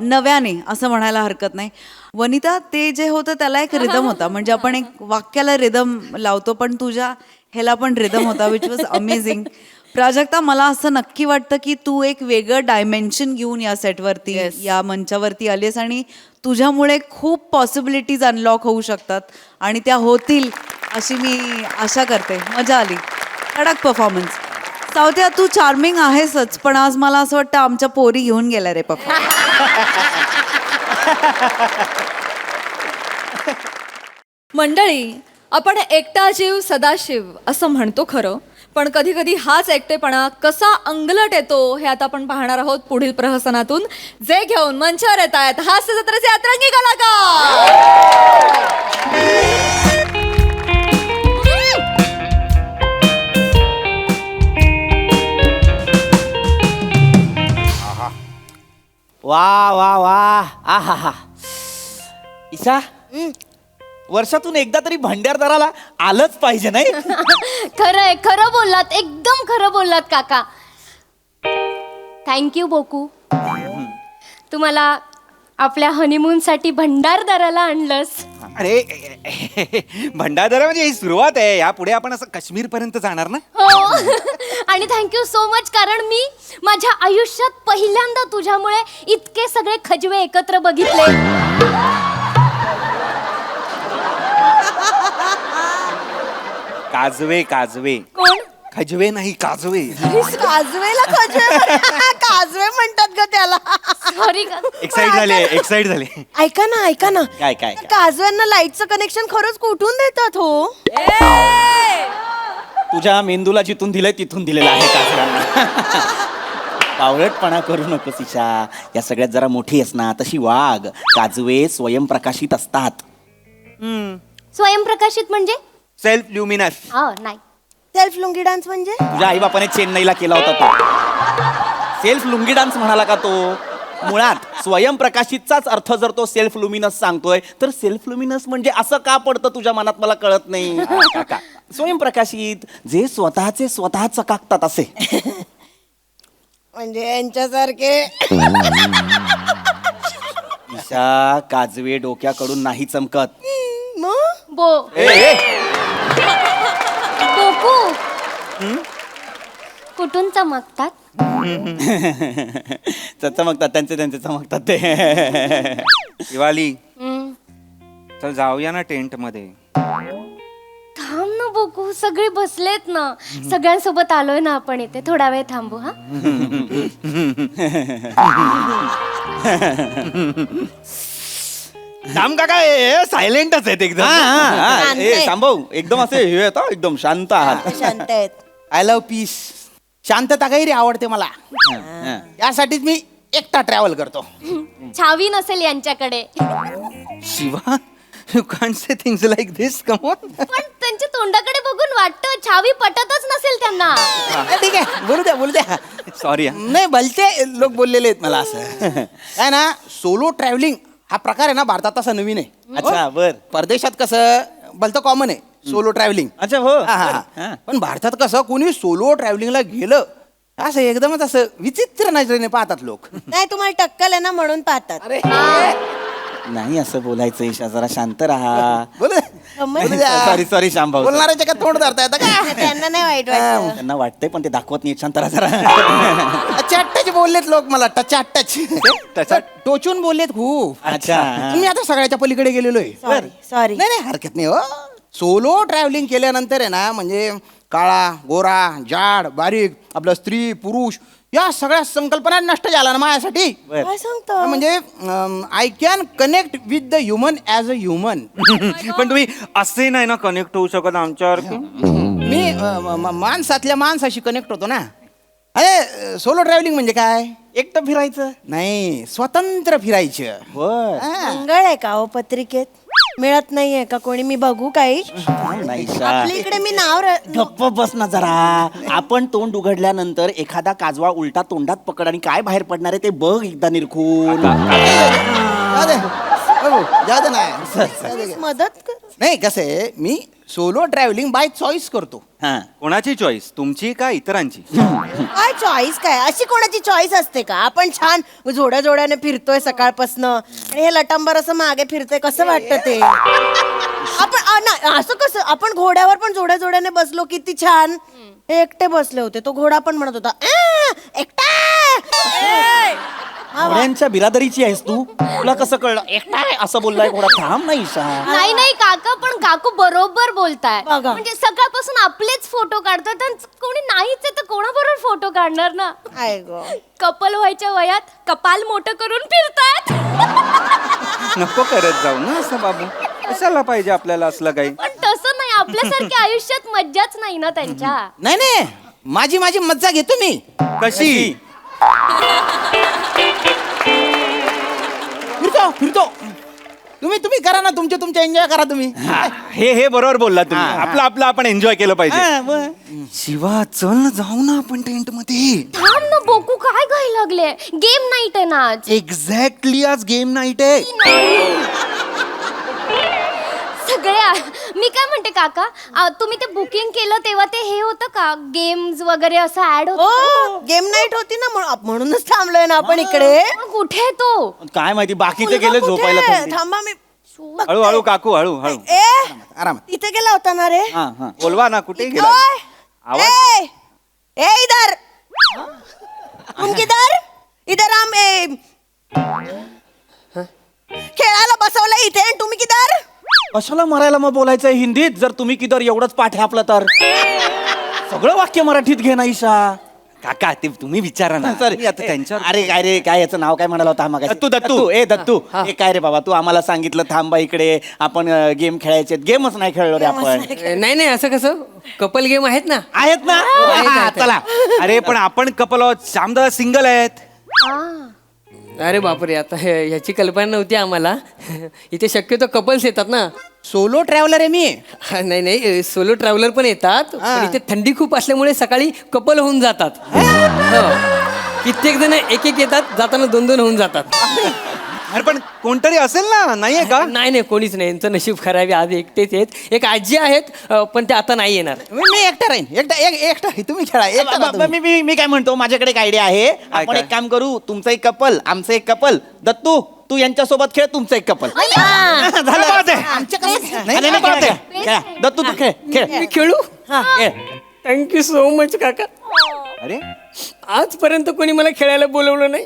नव्याने, असं म्हणायला हरकत नाही. वनिता, ते जे होतं त्याला एक रिदम होता, म्हणजे आपण एक वाक्याला रिदम लावतो पण तुझ्या ह्याला पण रिदम होता, विच वॉज अमेझिंग. प्राजक्ता, मला असं नक्की वाटतं की तू एक वेगळं डायमेन्शन घेऊन या सेटवरती, या मंचावरती आलीस आणि तुझ्यामुळे खूप पॉसिबिलिटीज अनलॉक होऊ शकतात आणि त्या होतील अशी मी आशा करते. मजा आली, कडक परफॉर्मन्स. सावत्या, तू चार्मिंग आहेसच, पण आज मला असं वाटतं आमच्या पोरी घेऊन गेल्या रे पप्पा. मंडळी, आपण एकटा जीव सदाशिव असं म्हणतो खरं, पण कधी कधी हाच एकटेपणा कसा अंगलट येतो हे आता आपण पाहणार आहोत पुढील प्रहसनातून. जे घेऊन मंचावर येत आहेत हास्य जत्रेचे अतरंगी कलाकार. वा वा वा आहा हा. ईशा, वर्षातून एकदा तरी भंडारदराला आलंच पाहिजे नाही? खरंय, खरं बोललात, एकदम खरं बोललात काका. थँक्यू बोकू, तुम्हाला आपल्या हनीमूनसाठी भंडारदराला आणलंस. अरे भंडारदरा म्हणजे ही सुरुवात आहे, यापुढे आपण असं काश्मीर पर्यंत जाणार ना. हो. आणि थँक्यू सो मच, कारण मी माझ्या आयुष्यात पहिल्यांदा तुझ्यामुळे इतके सगळे खजवे एकत्र बघितले. काजवे काजवे, कोण? खजवे नाही काजवे. काजवेला काजवे म्हणतात ग त्याला. सॉरी. एक्साइट झाले. ऐका ना काय काय काजव्यांना लाईटचं कनेक्शन खरंच कुठून देतात हो? तुझ्या मेंदूला जिथून दिलंय तिथून दिलेलं आहे काजव्यांना. बावळटपणा करू नकोस ईशा, या सगळ्यात जरा मोठी आहेस ना, तशी वाघ. काजवे स्वयंप्रकाशित असतात. स्वयंप्रकाशित म्हणजे? Self luminous. नाही. सेल्फ लुंगी डान्स म्हणजे? तुझ्या आईबापाने चेन्नईला केला होता तो. सेल्फ लुंगी डान्स म्हणाला का तो? मुळात स्वयंप्रकाशितचाच अर्थ जर तो सेल्फ लुमिनस सांगतोय तर सेल्फ लुमिनस म्हणजे असं का पडतं तुझ्या मनात मला कळत नाही. काका, स्वयंप्रकाशित जे स्वतःचे स्वतः चकाकतात असे. म्हणजे यांच्यासारखे. ईशा, काजवे डोक्याकडून नाही चमकत. बोकू कुठून चमकतात? चमकतात, त्यांचे चमकतात ते. दिवाळी, चल जाऊया ना टेंट मध्ये. थांब ना बोकू, सगळे बसलेत ना, सगळ्यांसोबत आलोय ना आपण इथे, थोडा वेळ थांबू. हा, थांब काका, सायलेंटच आहेत एकदम. थांबव, एकदम असे हे आहेत, एकदम शांत आहात. शांत आहेत. I love peace. शांतता काही आवडते मला. यासाठीच मी एकटा ट्रॅव्हल करतो. छावी नसेल यांच्याकडे. Shiva, you can't say things like this. Come on. पण त्यांच्या तोंडाकडे बघून वाटतं छावी पटतच नसेल त्यांना. ठीक आहे, बोलू द्या. सॉरी. नाही, भलते लोक बोललेले आहेत मला असं. काय ना, सोलो ट्रॅव्हलिंग हा प्रकार आहे ना भारतात तसा नवीन आहे. अच्छा, बर. परदेशात कसं भलतं कॉमन आहे सोलो ट्रॅव्हलिंग. अच्छा, हो. पण भारतात कसं कोणी सोलो ट्रॅव्हलिंगला गेलं असं एकदमच असं विचित्र नजरेने पाहतात लोक. नाही, तुम्हाला टक्कल आहे ना म्हणून पाहतात. नाही असं बोलायचं ईशा, जरा शांत राहा. सॉरी शांभाऊ. बोलणाऱ्याच्या का तोंड धरता येतं का? त्यांना नाही वाईट वाटत. त्यांना वाटतंय पण ते दाखवत नाही. शांत राहा जरा. टच बोललेत लोक मला. टच टोचून बोललेत खूप. अच्छा. मी आता सगळ्याच्या पलीकडे गेलेलो आहे. सॉरी. नाही हरकत नाही हो. सोलो ट्रॅव्हलिंग केल्यानंतर आहे ना, म्हणजे काळा गोरा जाड बारीक आपलं स्त्री पुरुष या सगळ्या संकल्पना नष्ट झाला ना माझ्यासाठी. काय सांगतो? म्हणजे I can connect with the human as a human. पण तुम्ही असे नाही ना कनेक्ट होऊ शकत आमच्यावर. मी माणसातल्या माणसाशी कनेक्ट होतो ना. अरे सोलो ट्रॅव्हलिंग म्हणजे काय? एकटं फिरायचं नाही, स्वतंत्र फिरायचं. होय. मंगळ आहे का हो पत्रिकेत? मिळत नाहीये का कोणी? मी बघू काही आपल्या इकडे मी नाव गप्प बस ना जरा. आपण तोंड उघडल्यानंतर एखादा काजवा उलटा तोंडात पकड आणि काय बाहेर पडणार आहे ते बघ एकदा निरखून. जाऊ दे मदत कर. नाही कसं आहे, मी सोलो ट्रॅव्हलिंग बाय चॉईस करतो. हा. कोणाची चॉईस, तुमची का इतरांची? काय चॉईस काय? अशी कोणाची चॉईस असते का? आपण छान जोड्या जोड्याने फिरतोय सकाळपासनं आणि हे लटांबर असं मागे फिरतोय, कसं वाटतं ते? आपण असं कसं? आपण घोड्यावर पण जोड्या जोड्याने बसलो, किती छान. हे एकटे बसले होते, तो घोडा पण म्हणत होता एकटा. घोड्यांच्या बिरादरीची आहेस तू? तुला कसं कळलं एकटा आहे असं बोललाय घोडा? थांब नाही ईशा. नाही नाही काका, पण काकू बरोबर बोलताय. बघा. म्हणजे सकाळपासून आपलेच फोटो काढतात आणि कोणी नाहीच आहे तर कोणाबरोबर फोटो काढणार ना? I go. कपल व्हायच्या वयात कपाल मोठं करून फिरतात. नको करत जाऊ ना असं बाबू. कशाला पाहिजे आपल्याला असलं काही? पण तसं नाही, आपल्यासारख्या आयुष्यात मज्जाच नाही ना त्यांच्या. नाही नाही, माझी मज्जा घेतो मी. कशी? फिरतो तुम्ही करा ना, तुमच्या एन्जॉय करा तुम्ही. हे बरोबर बोलला तुम्ही. आपलं आपण एन्जॉय केलं पाहिजे. शिवा चल ना, जाऊ ना आपण टेंट मध्ये. थांब ना बोकू, काय घाई लागले? गेम नाईट आहे ना आज. एक्झॅक्टली, आज गेम नाईट आहे. सगळ्या मी काय म्हणते काका, तुम्ही ते बुकिंग केलं तेव्हा ते हे होतं का, गेम्स वगैरे असं ऍड होतं? हो, गेम नाईट होती ना, म्हणूनच थांबलोय ना आपण इकडे. पण कुठे आहे तो? काय माहिती, बाकीचे मुलगा गेले कुठे झोपायला आहे? थंडीत. थांबा मी हळूहळू काकू, हळूहळू. ए इथे गेला होता ना रे? हा हा, बोलवा ना, कुठे गेला? ओय! आवाज- ए इधर तुम किधर? इधर खेळायला बसवलंय इथे आणि तुम्ही किधर? कशाला मरायला मग बोलायचंय हिंदीत? जर तुम्ही किदर एवढंच पाठ आहे आपलं तर सगळं वाक्य मराठीत घे ना ईशा. काका ते तुम्ही विचारा ना. सर आता त्यांच्यावर अरे काय रे, काय याचं नाव काय म्हणाला होता मागे? दत्तू. ए काय रे बाबा, तू आम्हाला सांगितलं थांबा इकडे, आपण गेम खेळायचे. गेमच नाही खेळलो रे आपण. नाही नाही, असं कसं? कपल गेम आहेत ना. आहेत ना? हा, चला. अरे पण आपण कपल आहोत, श्यामदादा सिंगल आहेत. अरे बापरे, आता ह्याची कल्पना नव्हती आम्हाला. इथे शक्यतो कपल्स येतात ना. सोलो ट्रॅव्हलर आहे मी. नाही नाही, सोलो ट्रॅव्हलर पण येतात, पण इथे थंडी खूप असल्यामुळे सकाळी कपल होऊन जातात. हो. कित्येक जण एक येतात, जाताना 2 होऊन जातात. अरे पण कोणतरी असेल ना, नाहीये का? नाही नाही, कोणीच नाही. यांचं नशीब खराब आहे, आज एकटेच आहेत. एक आजी आहेत, पण ते आता नाही येणार. मी एकटा राहीन. एकटा तुम्ही खेळा. एकटा राहा तुम्ही. मी काय म्हणतो, माझ्याकडे एक आयडिया आहे. आपण काय? एक काम करू, तुमचं एक कपल, आमचं एक कपल. दत्तू तू यांच्यासोबत खेळ, तुमचं एक कपल. आमच्या खेळा. दत्तू तू खेळ. मी खेळू? थँक्यू सो मच काका. अरे आजपर्यंत कोणी मला खेळायला बोलवलं नाही.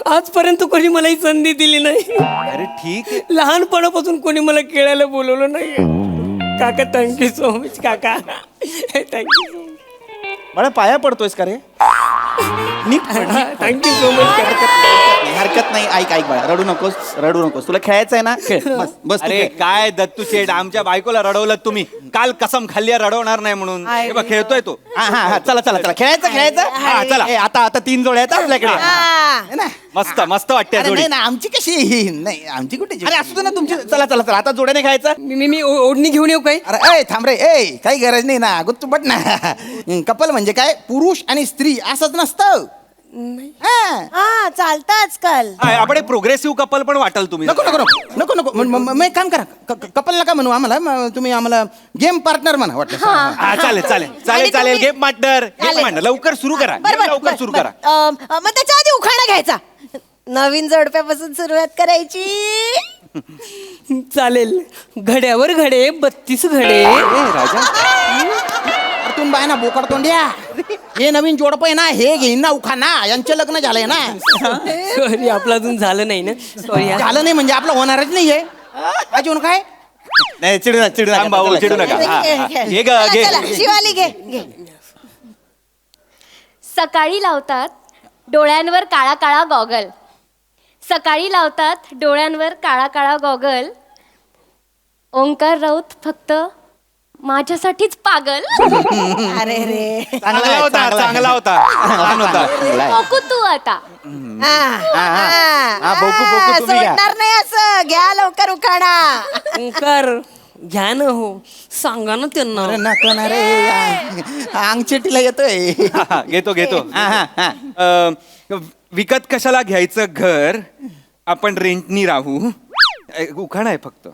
आजपर्यंत कोणी मला ही संधी दिली नाही. अरे ठीक आहे. लहानपणापासून कोणी मला खेळायला बोलवलं नाही. काका थँक्यू सो मच काका. Thank you so much. मला पाया पडतोयस का रे? थँक्यू सो मच काका. हरकत नाही. ऐक बाळा, रडू नकोस. तुला खेळायचं आहे ना? बस तू अरे खेळ. काय दत्तू शेठ, आमच्या बायकोला रडवलं तुम्ही. काल कसम खाल्ली रडवणार नाही म्हणून. हे बघ, खेळतोय तो. हा, चला खेळायचं. हा, चला. आता 3 जोड्या आहेत आपल्याकडे. है ना? मस्त वाटते अरे जोडी. नाही, आमची कशी नाही, आमची कुठे? अरे असू दे ना तुमची. चला आता जोड्याने खेळायचं. मी ओढणी घेऊन येऊ काय? अरे ए थांब रे, काही गरज नाही ना, गुत्तू बट ना. कपल म्हणजे काय, पुरुष आणि स्त्री असंच नसतं. हा चालतं आजकाल. आपण प्रोग्रेसिव्ह कपल पण वाटाल तुम्ही. नको. मग एक काम करा, कपल नका म्हणू आम्हाला, तुम्ही आम्हाला गेम पार्टनर म्हणा वाटलं. चालेल. गेम पार्टनर लवकर सुरू करा. लवकर सुरू करा. मग त्याच्या आधी उखाणा घ्यायचा. नवीन जोडप्यापासून सुरुवात करायची. चालेल. घड्यावर घडे 32 घडे. तुम्ही बाय ना बोकड तोंड्या, हे नवीन जोडप आहे ना, हे घेईन ना उखाना. यांचे लग्न झालंय ना. सॉरी, आपलं अजून झालं नाही ना. सॉरी. झालं नाही म्हणजे आपलं होणारच नाहीये. अजून काय नाही, चिडू नका. चला, शिवाली घे. सकाळी लावतात डोळ्यांवर काळा काळा गॉगल. सकाळी लावतात डोळ्यांवर काळा काळा गॉगल. ओंकार राऊत फक्त माझ्यासाठीच पागल. अरे रे चांगला होता चांगला होता छान होता. बघू तू आता. बोकू बोकू तुम्ही घ्या. सोडणार नाही असं, घ्या लवकर उखाणा. ओंकार घ्या ना हो, सांगा ना त्यांना. अरे नको ना रे, अंगचेटीला येतोय. घेतो घेतो. विकत कशाला घ्यायचं घर, आपण रेंटनी राहू. उखाणा आहे फक्त.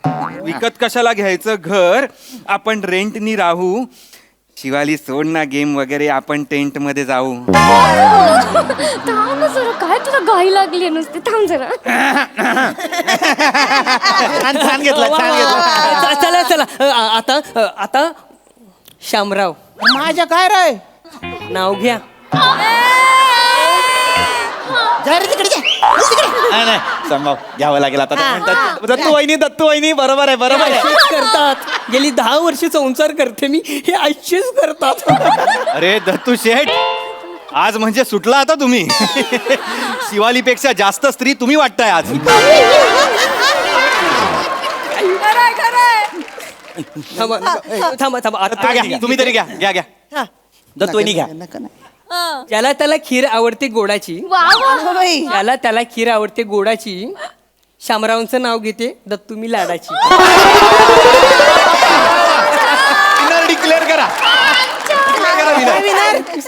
विकत कशाला घ्यायचं घर, आपण रेंटनी राहू. शिवाली सोड ना गेम वगैरे, आपण टेंट मध्ये जाऊ. थांब ना जरा, काय तुला घाई लागली नुसती, थांब जरा. छान घेतला छान घेतला. चला चला आता आता शामराव माझ्या काय रे, नाव घ्या. जा रे तिकडे जा. नाही नाही संभाव घ्यावं लागेल आता. ते म्हणतात, दत्तू वहिनी बरोबर आहे बरोबर आहे. असेच करतात, गेली 10 वर्ष संसार करते मी, हे असेच करतात. अरे दत्तू शेठ, आज म्हणजे सुटला आता तुम्ही. शिवालीपेक्षा जास्त स्त्री तुम्ही वाटताय आज. थांबा थांबा थांबा हा, घ्या. तुम्ही तरी घ्या घ्या घ्या. दत्तू वहिनी घ्या. नका ना. ज्याला त्याला खीर आवडते गोडाची, वा वा. ज्याला त्याला खीर आवडते गोडाची, शामरावांचं नाव घेते दत्तू मी लाडाची. विनर डिक्लेअर करा.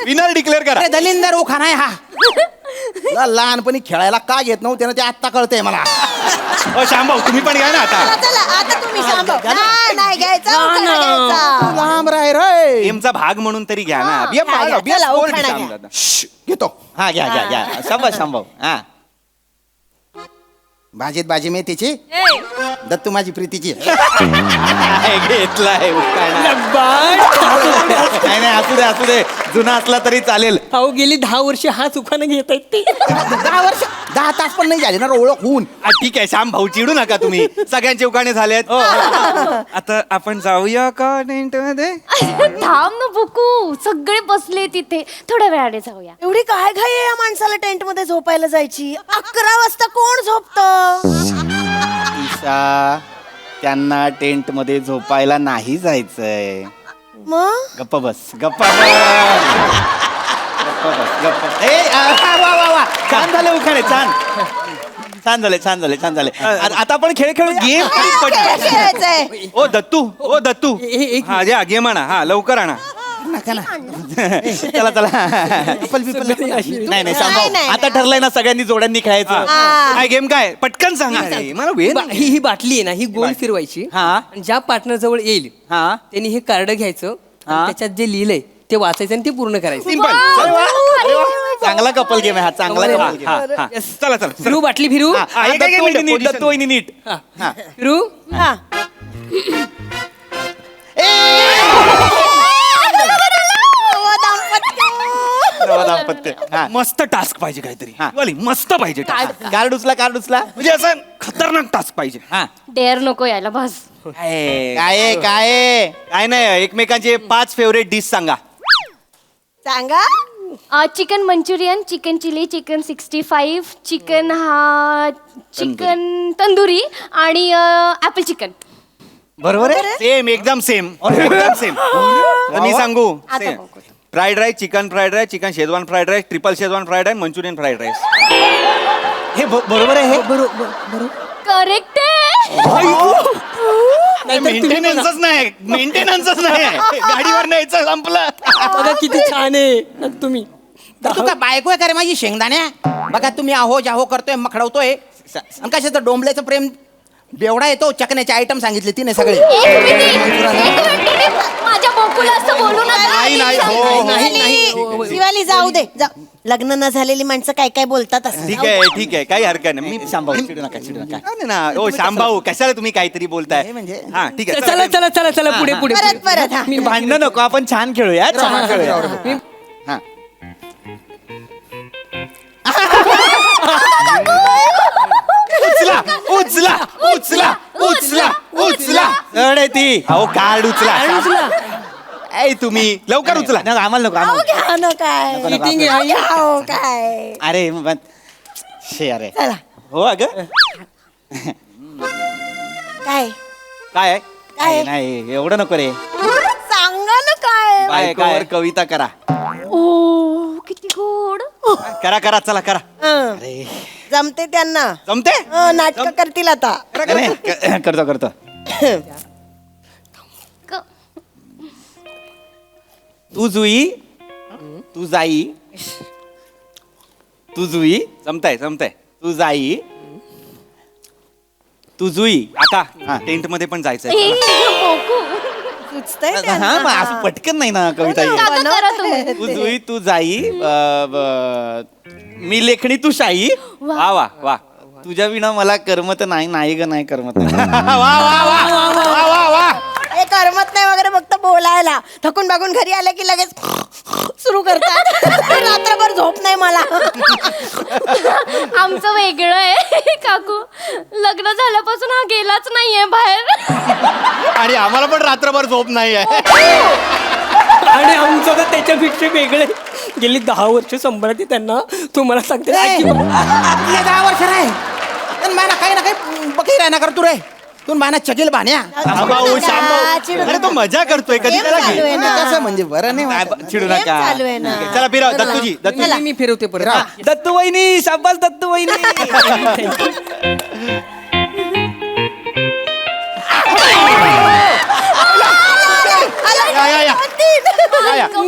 विनर डिक्लेअर करा. अरे दलिंदर उखाणा आहे हा. लहानपणी खेळायला का घेत नव्हते ना, ते आत्ता कळतंय मला. शामभाऊ तुम्ही पण घ्या ना आता. चला आता तुम्ही शांत. नाही घ्यायचा, उखाणा घ्यायचा. लांब राय रे. गेमचा भाग म्हणून तरी घ्या ना. घ्या, चला, उखाणा घ्या. घेतो. हा घ्या घ्या घ्या. शाबास शामभाऊ. हा भाजीत भाजी मेथीची, दत्तू माझी प्रीतीची. घेतलाय उखाणा. नाही नाही असू दे असू दे, जुना असला तरी चालेल. अहो गेली 10 वर्ष हा चुकानं घेत आहेत ते. 10 वर्ष 10 तास पण नाही झाले ना ओळख होऊन. ठीक आहे श्याम भाऊ, चिडू नका तुम्ही. सगळ्यांचे उखाणे झालेत. आता आपण जाऊया का टेंट मध्ये? थांब ना बुकू, सगळे बसले तिथे, थोड्या वेळाने जाऊया. एवढी काय घाई आहे या माणसाला टेंट मध्ये झोपायला जायची? 11 वाजता कोण झोपतं? ईशा, त्यांना टेंट मध्ये झोपायला नाही जायचंय. मग गप्प बस गप्प बस गप्प बस गप्प. वा वा वा, छान झाले उखाणे, छान छान झाले छान झाले छान झाले. आता आपण खेळ खेळू. गेम खेळायचंय. ओ दत्तू हा द्या गेम आणा. हा लवकर आणा. नका ना. चला चला. नाही नाही सांभाळ. आता ठरलंय ना सगळ्यांनी जोड्यांनी खेळायचं. काय गेम काय पटकन सांगा. मला वेळ ही बाटली आहे ना, ही गोल फिरवायची. हा. आणि ज्या पार्टनर जवळ येईल हा त्यांनी हे कार्ड घ्यायचं आणि त्याच्यात जे लिहिलंय ते वाचायचं आणि ते पूर्ण करायचं. सिंपल. चांगला कपल गेम आहे हा. चांगला कपल गेम. चला चला फिरू बाटली फिरू. दत्तू वहिनी नीट. फिरू. मस्त टास्क पाहिजे काहीतरी. वाली मस्त पाहिजे. कार्ड उचला म्हणजे असं खतरनाक टास्क पाहिजे. हा डेअर नको यायला बस. काय काय नाही, एकमेकांचे 5 फेवरेट डिश सांगा. सांगा. Chicken Manchurian, chicken chilli, chicken 65, chicken tandoori आणि ऍपल चिकन. बरोबर आहे. सेम एकदम सेम एकदम सेम. मी सांगू. आता बघू. Fried rice, chicken fried rice, chicken Schezwan fried rice, triple Schezwan fried rice, Manchurian fried rice. हे बरोबर आहे. हे करेक्ट आहे. मेंटेनन्सच नाही. गाडीवर न्यायचं संपलं. बघा किती छान आहे तुम्ही. तू का बायको आहे का रे माझी शेंगदाण्या? बघा तुम्ही आहो जाहो करतोय, मखडवतोय. आणि कशाचं डोंबल्याचं प्रेम बेवडा येतो. चकण्याचे आयटम सांगितले तिने सगळे. एक मिनिट. माझ्या बोकुला असं बोलू नका. नाही. शिवाली जाऊ दे. लग्न न झालेली माणसं काय काय बोलतात असं. ठीक आहे काही हरकत नाही. मी शामभाऊ चिडू नका ना. ओ शामभाऊ कशाला तुम्ही काहीतरी बोलताय. म्हणजे हा ठीक आहे. चला चला चला चला पुढे पुढे. परत हा. मी भांडणं नको, आपण छान खेळूया. छान खेळूया. हा उचला उचला उचला उचला उचला. अरे ती अहो कार्ड उचला. ऐ तुम्ही लवकर उचला. आम्हाला नको घ्या ना काय. Meeting आहे. घ्या काय. अरे शे अरे चला. हो अगं काय काय काय? नाही एवढं नको रे. बायकोवर कविता करा. ओ किती गोड. करा करा चला करा. जमते त्यांना. जमते नाटक करतील आता. करतो करतो. तू जुई तू जाई तू जुई जमताय जमताय. तू जाई तू जुई. आता टेंट मध्ये पण जायचंय. सुचतंय हा मग असं पटकन नाही ना कविता येईल. काका करा तुम्ही. तू जुई तू जाई मी लेखणी तू शाई. वा वा वा. तुझ्या विना मला करमत नाही. नाही ग नाही करमत. वा वा वा वा वा वा. हे करमत नाही वगैरे फक्त बोलायला. थकून बागून घरी आले की लगेच सुरू करतात. रात्रभर झोप नाही मला. आमचं वेगळं आहे काकू. लग्न झाल्यापासून हा गेलाच नाहीये बाहेर. आणि आम्हाला पण रात्रभर झोप नाही आहे. आणि आमचं तर त्याच्यापेक्षा वेगळे. गेली 10 वर्ष सांभाळते त्यांना. तुम्हाला सांगते 10 वर्ष रे पण मला काही ना काही बघी राहणार कर तू रे. तू माना चगील बाण्या. शांभाऊ शांभाऊ. अरे तो मजा करतोय कधी त्याला घे. कसं म्हणजे बरं नाही चिडू नका. चालू आहे ना. चला फिराव दत्तूजी. दत्तूजी मी फिरवते परत. दत्तू वहिनी शाबास दत्तू वहिनी.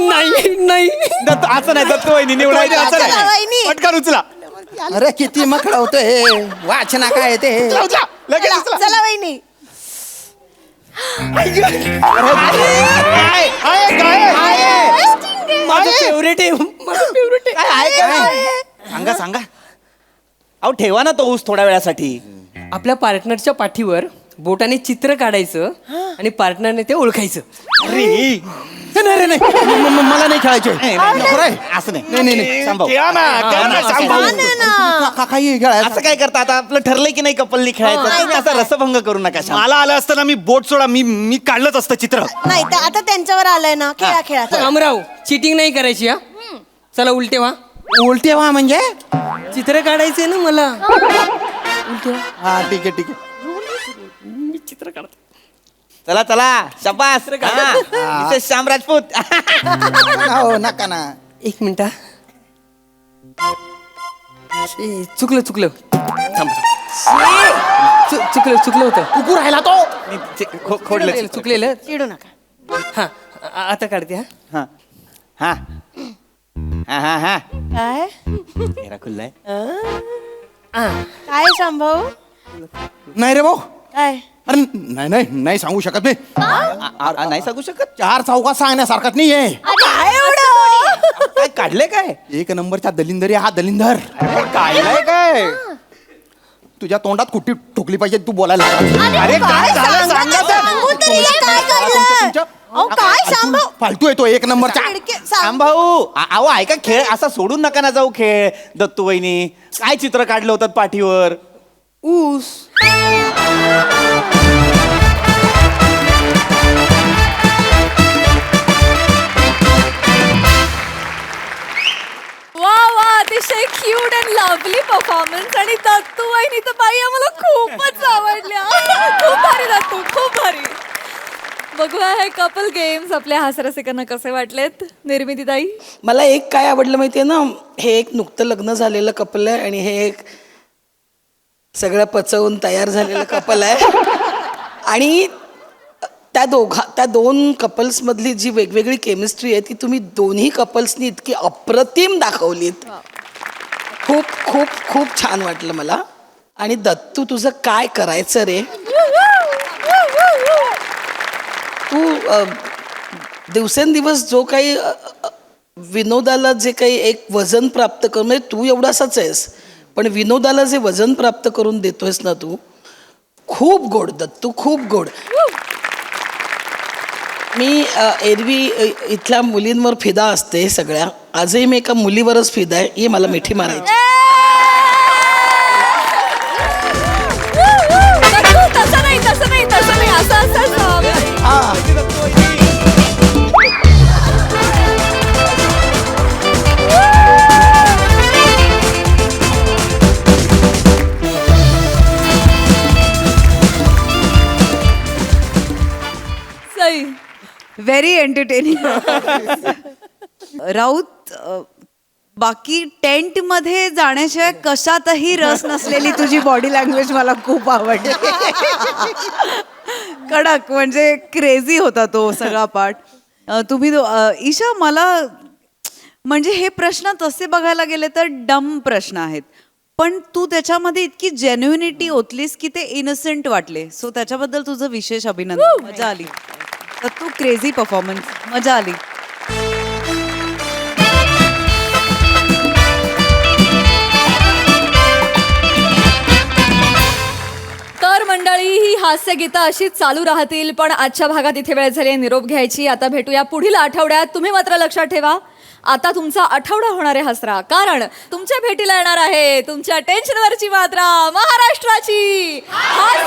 नाही नाही दत्तू असं नाही. दत्तू वहिनी निवडायचं असं नाही. वहिनी. पटकन उचला. अरे किती मखळ होतोय. वाचना काय ते. उचला लगेच उचला. चला वहिनी. माझं फेवरेट आहे. माझं फेवरेट आहे. सांगा सांगा. अहो ठेवा ना तो ऊस थोड्या वेळासाठी. आपल्या पार्टनरच्या पाठीवर बोटाने चित्र काढायचं आणि पार्टनरने ते ओळखायचं. अरे नाही नाही मला नाही खेळायचे. असं नाही. नाही नाही शांभाऊ. काही खेळायचं. असं काय करता आता. आपलं ठरलंय की नाही कपलनी खेळायचं. असा रसभंग करू नका. मला आलं असतं ना मी बोट सोडा. मी काढलंच असतं चित्र. नाही तर आता त्यांच्यावर आलंय ना. खेळा खेळा. रामराव चिटिंग नाही करायची. हा चला उलटे व्हा. उलटे व्हा म्हणजे चित्र काढायचंय ना मला. हा ठीक आहे ठीक आहे. मी चित्र काढतो. चला चला शाबास. मिसेस श्याम राजपूत. हो नका ना. 1 मिनिट. चुकलं चुकलं. चुकलं होतं. कुकू राहिला तो. खोडलं चुकलेलं. चिडू नका. हा आता काढते. हा हा हा हा हा. काय चेहरा खुल्लाय. काय संभव. नाही रे भाऊ. काय अरे नाही नाही नाही सांगू शकत मी. नाही सांगू शकत. 4 चौकात सांगण्यासारखं नाहीये. काय एवढं. काय काढले काय. 1 नंबरचा दलिंदर हा दलिंदर. काढलाय काय. तुझ्या तोंडात कुठे ठोकली पाहिजे तू बोलायला. अरे काय झालं सांगा तर. काय संभव. फालतू येतो 1 नंबरचा. भाऊ अहो ऐका खेळ असा सोडून नका ना जाऊ खेळ. दत्तू वहिनी काय चित्र काढलं होतं पाठीवर. ऊस. वा वा. अतिशय क्यूट अँड लवली परफॉर्मन्स. आणि दत्तू वहिनी तर बाई आम्हाला खूपच आवडल्या. खूप भारी दत्तू खूप भारी. बघूया हे कपल गेम्स आपल्या हास्यरसिकांना कसे वाटलेत. निर्मितीताई. मला एक काय आवडलं माहितीये ना. हे एक नुकतं लग्न झालेलं कपल आहे आणि हे एक सगळं पचवून तयार झालेलं कपल आहे. आणि त्या 2 कपल्समधली जी वेगवेगळी केमिस्ट्री आहे ती तुम्ही दोन्ही कपल्सनी इतकी अप्रतिम दाखवलीत. खूप खूप खूप छान वाटलं मला. आणि दत्तू तुझं काय करायचं रे. तू दिवसेंदिवस जो काही विनोदाला जे काही एक वजन प्राप्त करून म्हणजे तू एवढासाच आहेस पण विनोदाला जे वजन प्राप्त करून देतोयस ना तू खूप गोड दत्तू खूप गोड. मी एरवी इथल्या मुलींवर फिदा असते सगळ्या. आजही मी एका मुलीवरच फिदा आहे. ही मला मिठी मारायची. तसं नाही असं व्हेरी एंटरटेनिंग. राऊत, बाकी टेंट मध्ये जाण्याशिवाय कशातही रस नसलेली तुझी बॉडी लँग्वेज मला खूप आवडली. कडक, म्हणजे क्रेझी होता तो सगळा पार्ट. तुम्ही ईशा, मला म्हणजे हे प्रश्न तसे बघायला गेले तर डम प्रश्न आहेत, पण तू त्याच्यामध्ये इतकी जेन्युइनिटी ओतलीस की ते इनोसेंट वाटले. सो त्याच्याबद्दल तुझं विशेष अभिनंदन. मजा आली. तर तू क्रेझी परफॉर्मन्स, मजा आली. तर मंडळी, ही हास्य गीतं अशीच चालू राहतील, पण आजच्या भागात इथे वेळ झाली निरोप घ्यायची. आता भेटूया पुढील आठवड्यात. तुम्ही मात्र लक्षात ठेवा, आता तुमचा आठवडा होणार आहे हसरा, कारण तुमच्या भेटीला येणार आहे तुमच्या टेन्शनवरची मात्रा महाराष्ट्राची हास्य